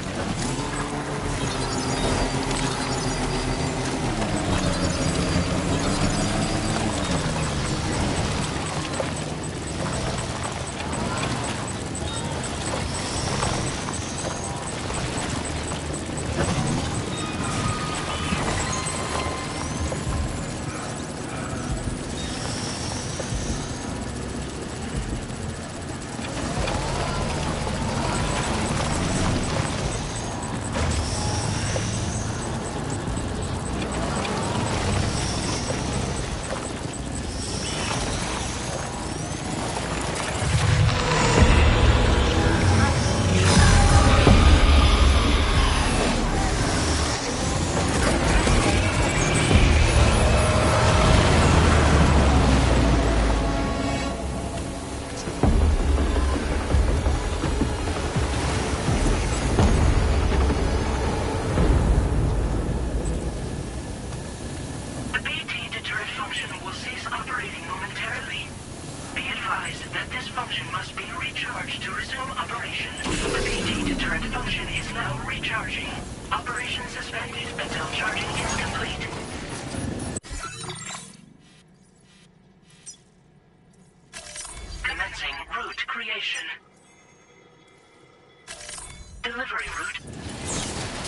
Delivery route.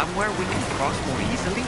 somewhere we can cross more easily?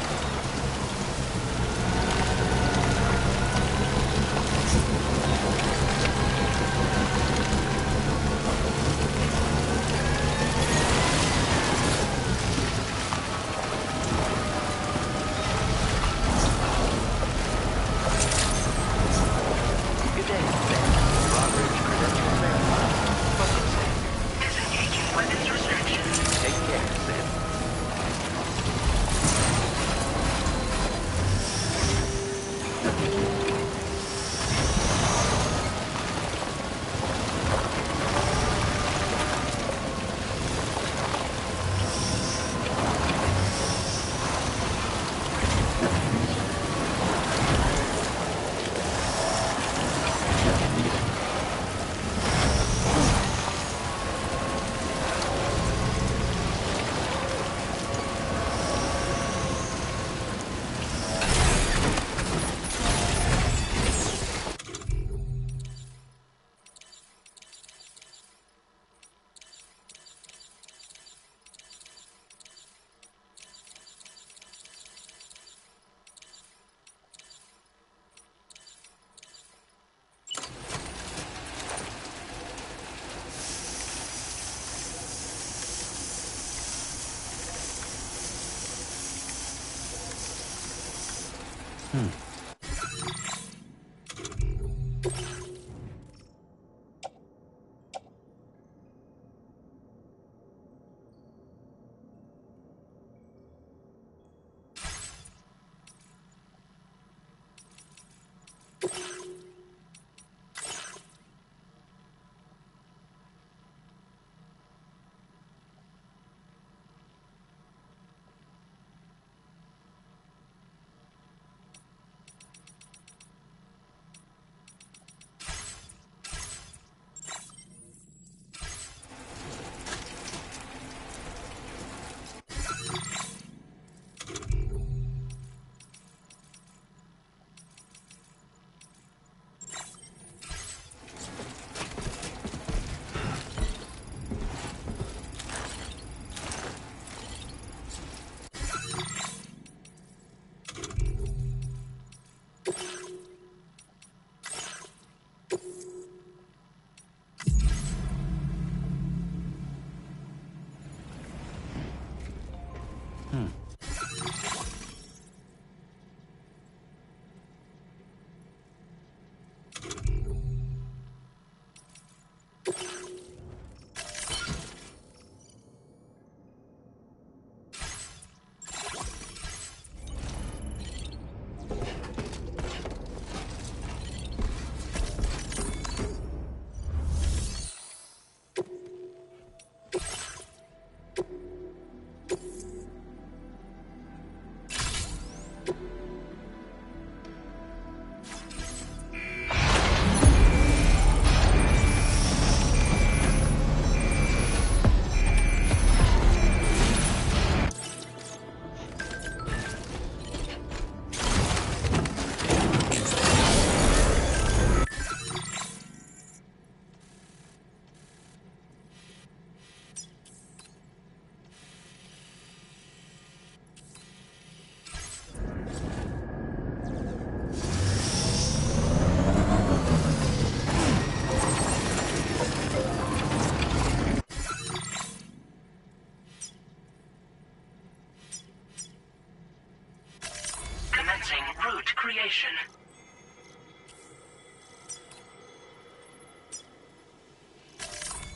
Route creation.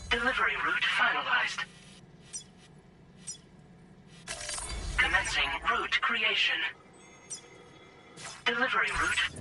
Delivery route finalized. Commencing route creation. Delivery route.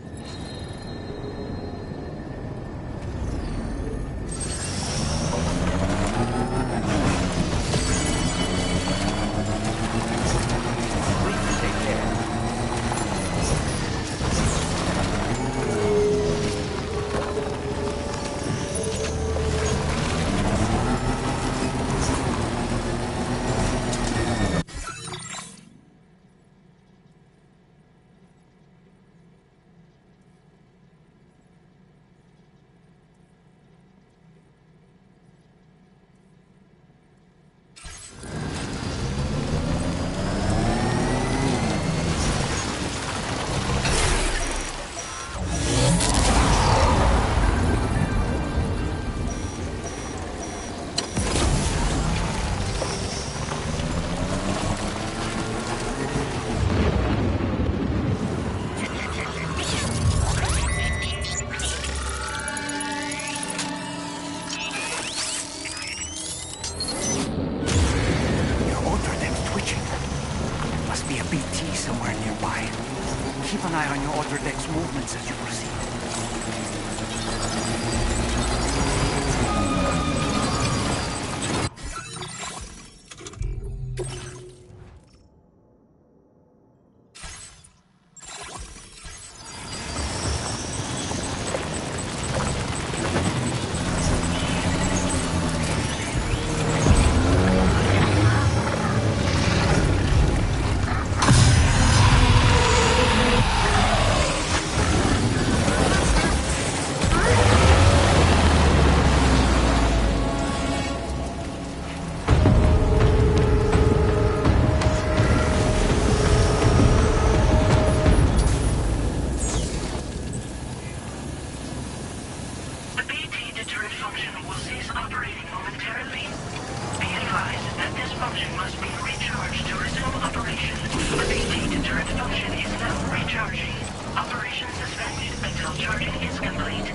grid function will cease operating momentarily. Be advised that this function must be recharged to resume operation. Repeat, turret function is now recharging. Operation suspended until charging is complete.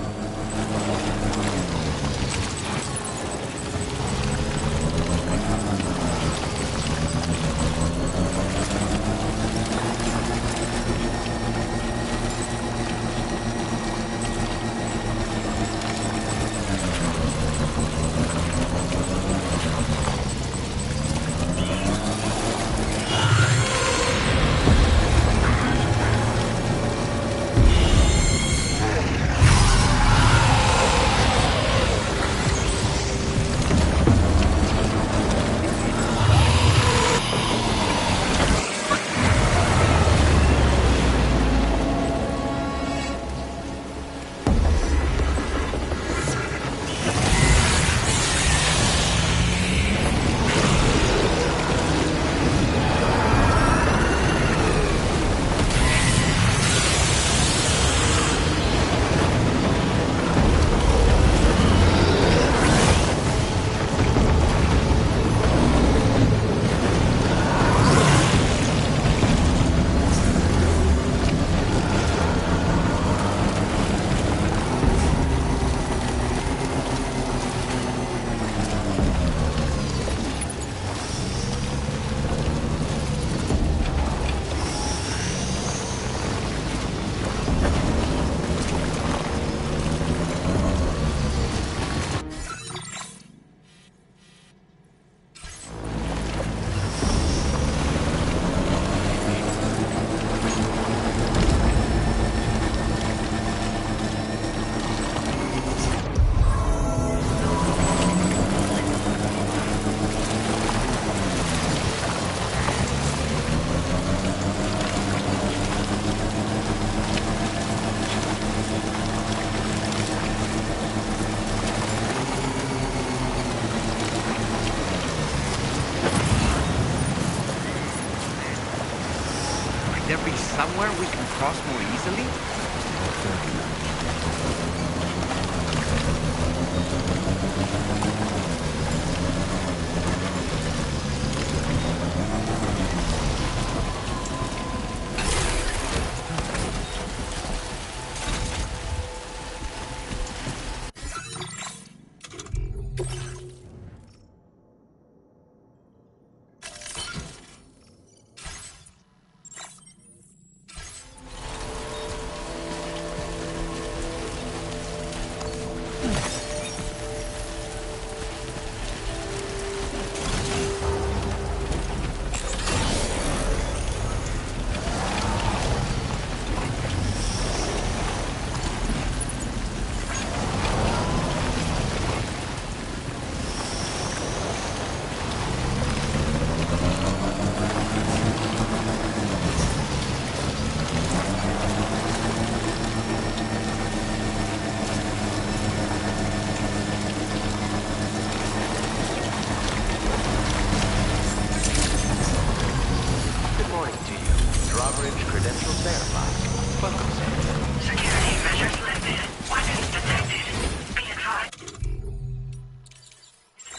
There be somewhere we can cross more easily? Drawbridge credentials verified. Welcome, sir. Security measures lifted. Weapons detected. Be advised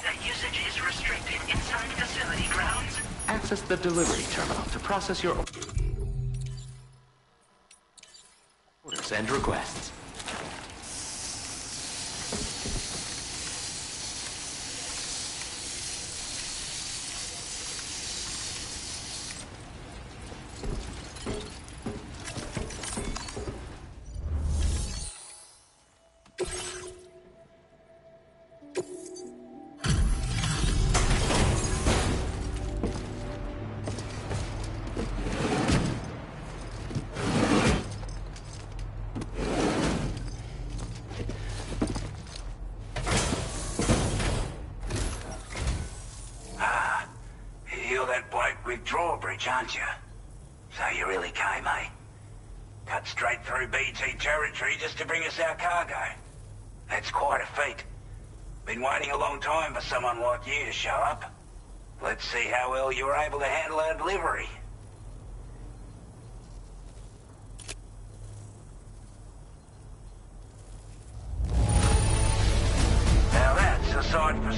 that usage is restricted inside facility grounds. Access the delivery terminal to process your orders and requests. Drawbridge, aren't you? So you really came, eh? Cut straight through BT territory just to bring us our cargo. That's quite a feat. Been waiting a long time for someone like you to show up. Let's see how well you were able to handle our delivery.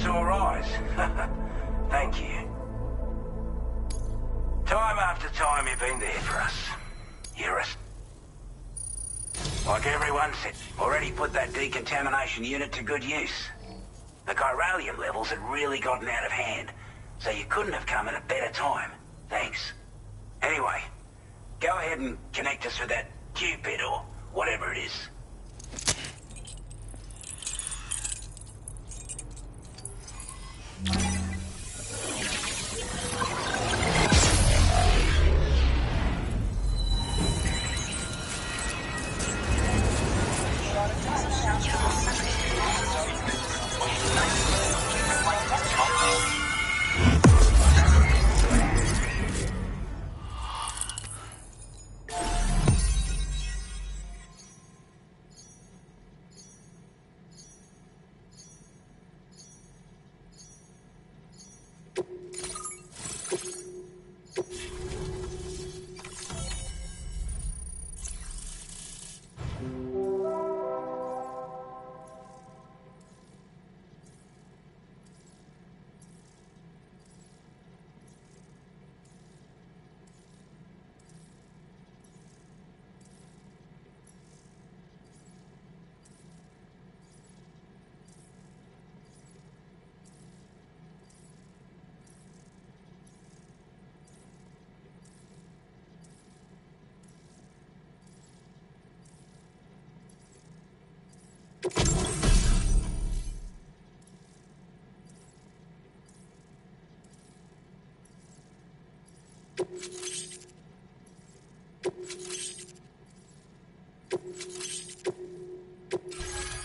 sore eyes. Thank you. Time after time you've been there for us. You're us. Like everyone said, already put that decontamination unit to good use. The chiralium levels had really gotten out of hand, so you couldn't have come at a better time. Thanks. Anyway, go ahead and connect us with that Cupid or whatever it is.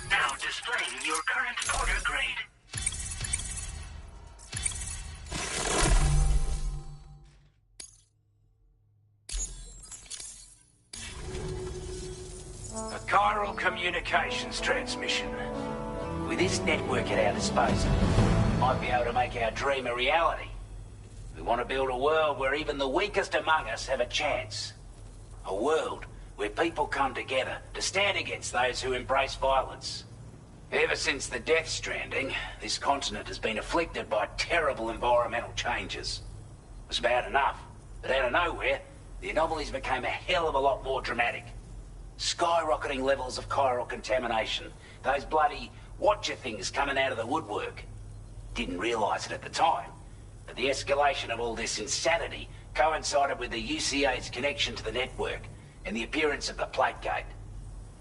Now displaying your current order grade. A chiral communications transmission. With this network at our disposal, we might be able to make our dream a reality. We want to build a world where even the weakest among us have a chance. A world where people come together to stand against those who embrace violence. Ever since the Death Stranding, this continent has been afflicted by terrible environmental changes. It was bad enough, but out of nowhere, the anomalies became a hell of a lot more dramatic. Skyrocketing levels of chiral contamination, those bloody watcher things coming out of the woodwork. Didn't realise it at the time, but the escalation of all this insanity coincided with the UCA's connection to the network and the appearance of the plate gate.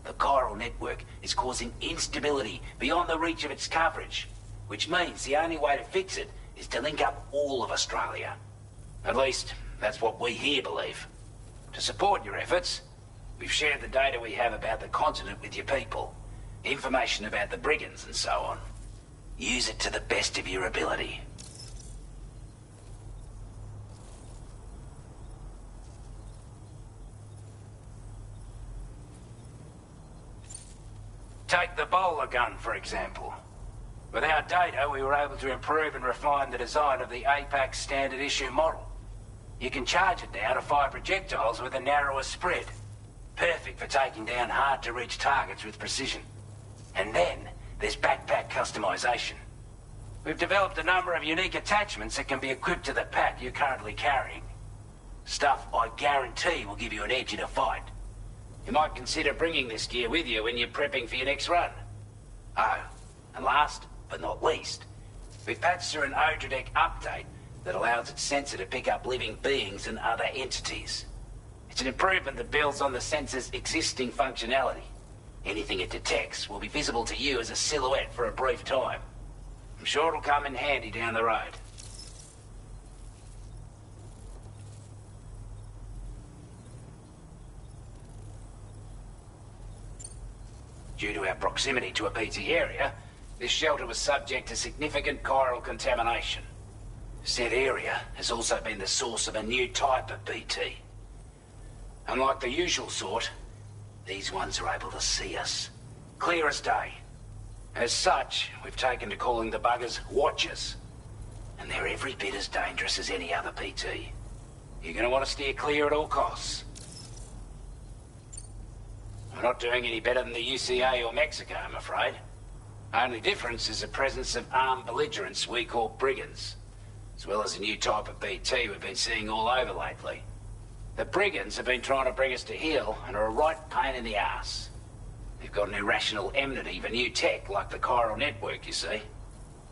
The chiral network is causing instability beyond the reach of its coverage, which means the only way to fix it is to link up all of Australia. At least, that's what we here believe. To support your efforts, we've shared the data we have about the continent with your people, information about the brigands and so on. Use it to the best of your ability. Take the bowler gun, for example. With our data, we were able to improve and refine the design of the APAC standard issue model. You can charge it now to fire projectiles with a narrower spread. Perfect for taking down hard-to-reach targets with precision. And then, there's backpack customization. We've developed a number of unique attachments that can be equipped to the pack you're currently carrying. Stuff I guarantee will give you an edge in a fight. You might consider bringing this gear with you when you're prepping for your next run. Oh, and last but not least, we've patched through an Odradek update that allows its sensor to pick up living beings and other entities. It's an improvement that builds on the sensor's existing functionality. Anything it detects will be visible to you as a silhouette for a brief time. I'm sure it'll come in handy down the road. Due to our proximity to a BT area, this shelter was subject to significant chiral contamination. Said area has also been the source of a new type of BT. Unlike the usual sort, these ones are able to see us. Clear as day. As such, we've taken to calling the buggers Watchers. And they're every bit as dangerous as any other BT. You're gonna want to steer clear at all costs. We're not doing any better than the UCA or Mexico, I'm afraid. Only difference is the presence of armed belligerents we call brigands, as well as a new type of BT we've been seeing all over lately. The brigands have been trying to bring us to heel and are a right pain in the ass. They've got an irrational enmity for new tech like the chiral network, you see.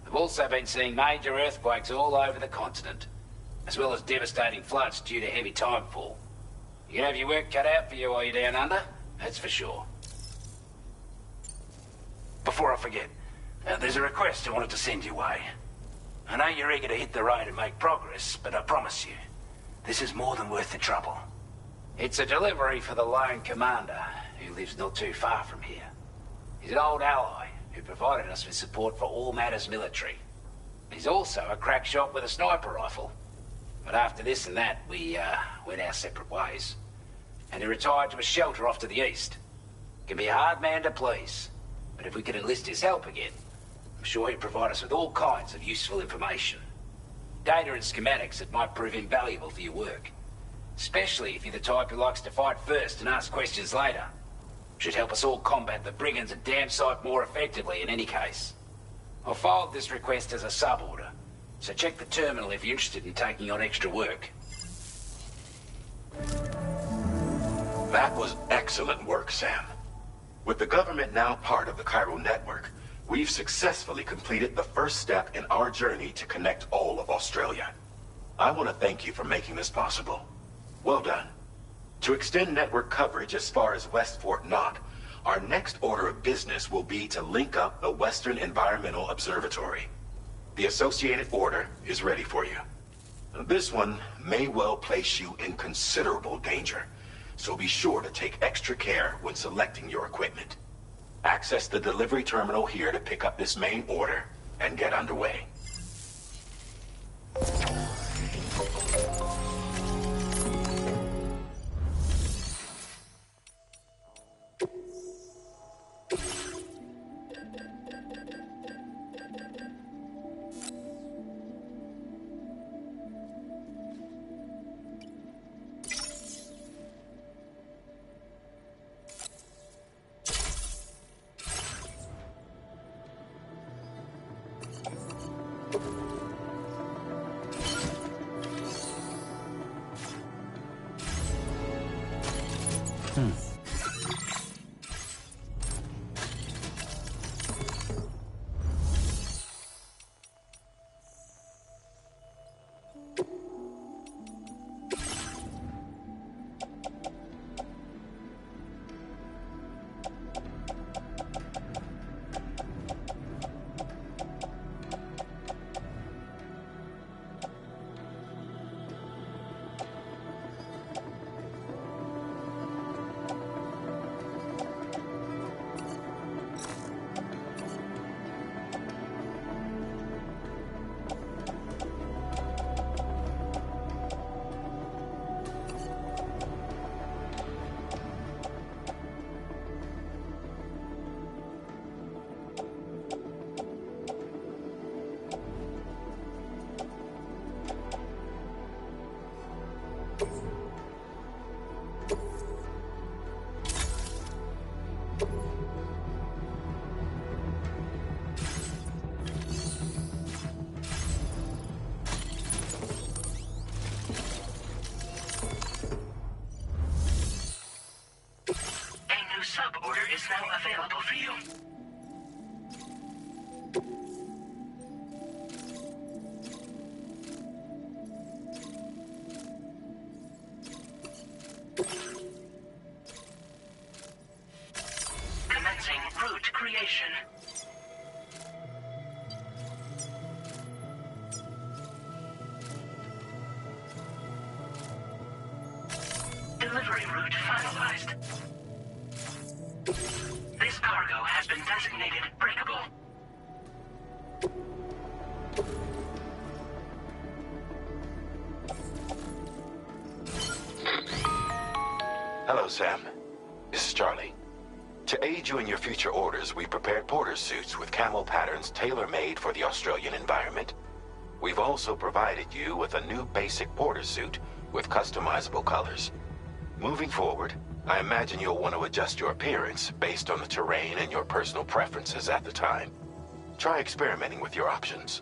They've also been seeing major earthquakes all over the continent, as well as devastating floods due to heavy timefall. You can have your work cut out for you while you're down under, that's for sure. Before I forget, there's a request I wanted to send your way. I know you're eager to hit the road and make progress, but I promise you, this is more than worth the trouble. It's a delivery for the lone commander, who lives not too far from here. He's an old ally who provided us with support for all matters military. He's also a crack shot with a sniper rifle. But after this and that, we went our separate ways. And he retired to a shelter off to the east. Can be a hard man to please. But if we could enlist his help again, I'm sure he'd provide us with all kinds of useful information. Data and schematics that might prove invaluable for your work. Especially if you're the type who likes to fight first and ask questions later. Should help us all combat the brigands a damn sight more effectively in any case. I'll forward this request as a sub-order, so check the terminal if you're interested in taking on extra work. That was excellent work, Sam. With the government now part of the chiral network, we've successfully completed the first step in our journey to connect all of Australia. I want to thank you for making this possible. Well done. To extend network coverage as far as West Fort Knott, our next order of business will be to link up the Western Environmental Observatory. The associated order is ready for you. This one may well place you in considerable danger, so be sure to take extra care when selecting your equipment. Access the delivery terminal here to pick up this main order and get underway. Sub-order is now available for you. Commencing route creation. Delivery route finalized. This cargo has been designated breakable. Hello, Sam. This is Charlie. To aid you in your future orders, we prepared porter suits with camo patterns tailor-made for the Australian environment. We've also provided you with a new basic porter suit with customizable colors. Moving forward, I imagine you'll want to adjust your appearance based on the terrain and your personal preferences at the time. Try experimenting with your options.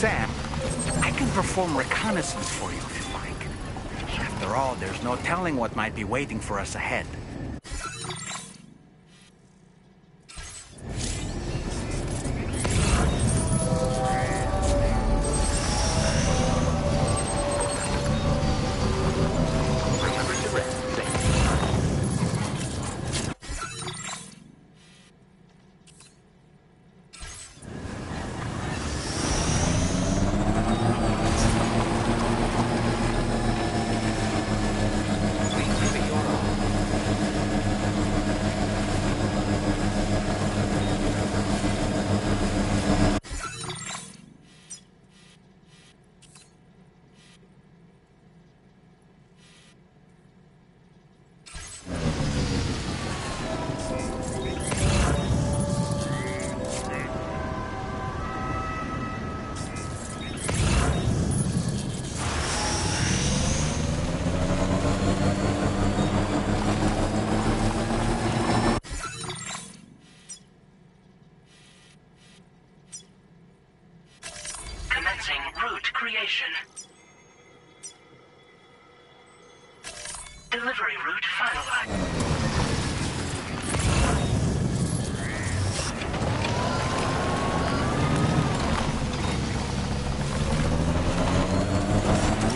Sam, I can perform reconnaissance for you if you like. After all, there's no telling what might be waiting for us ahead. Route creation. Delivery route finalized.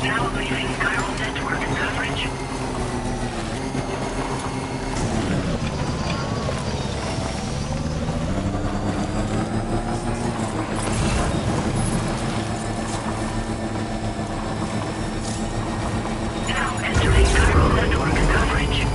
Now leaving chiral network coverage. Now entering chiral network coverage.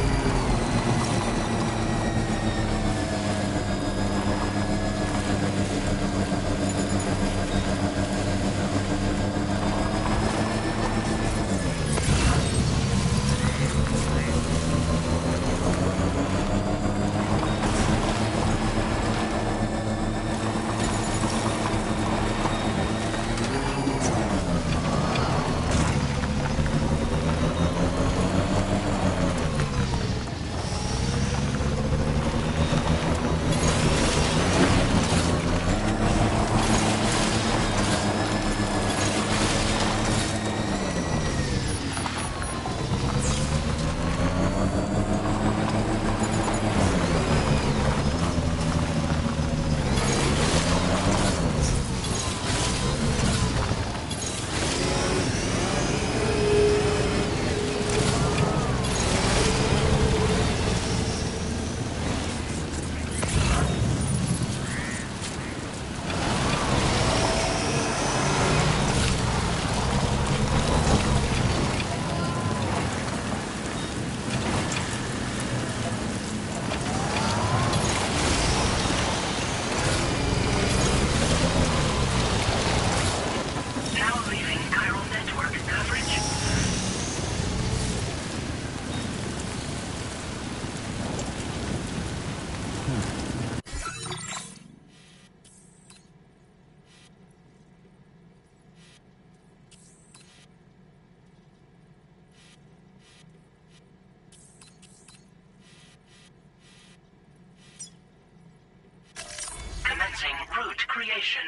creation.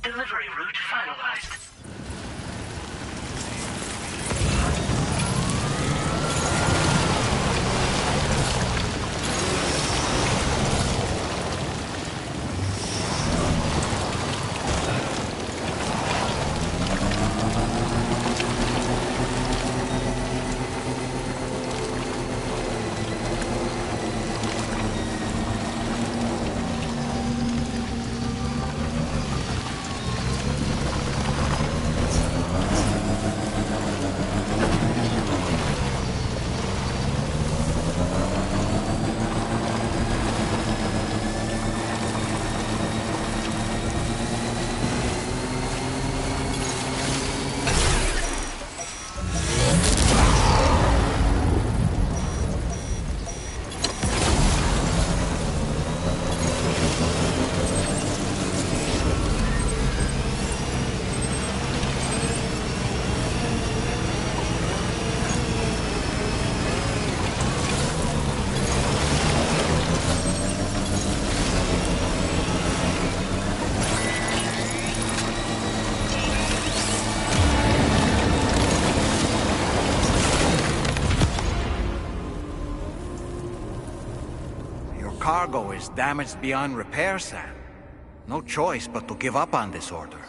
Delivery route finalized. Cargo is damaged beyond repair, Sam. No choice but to give up on this order.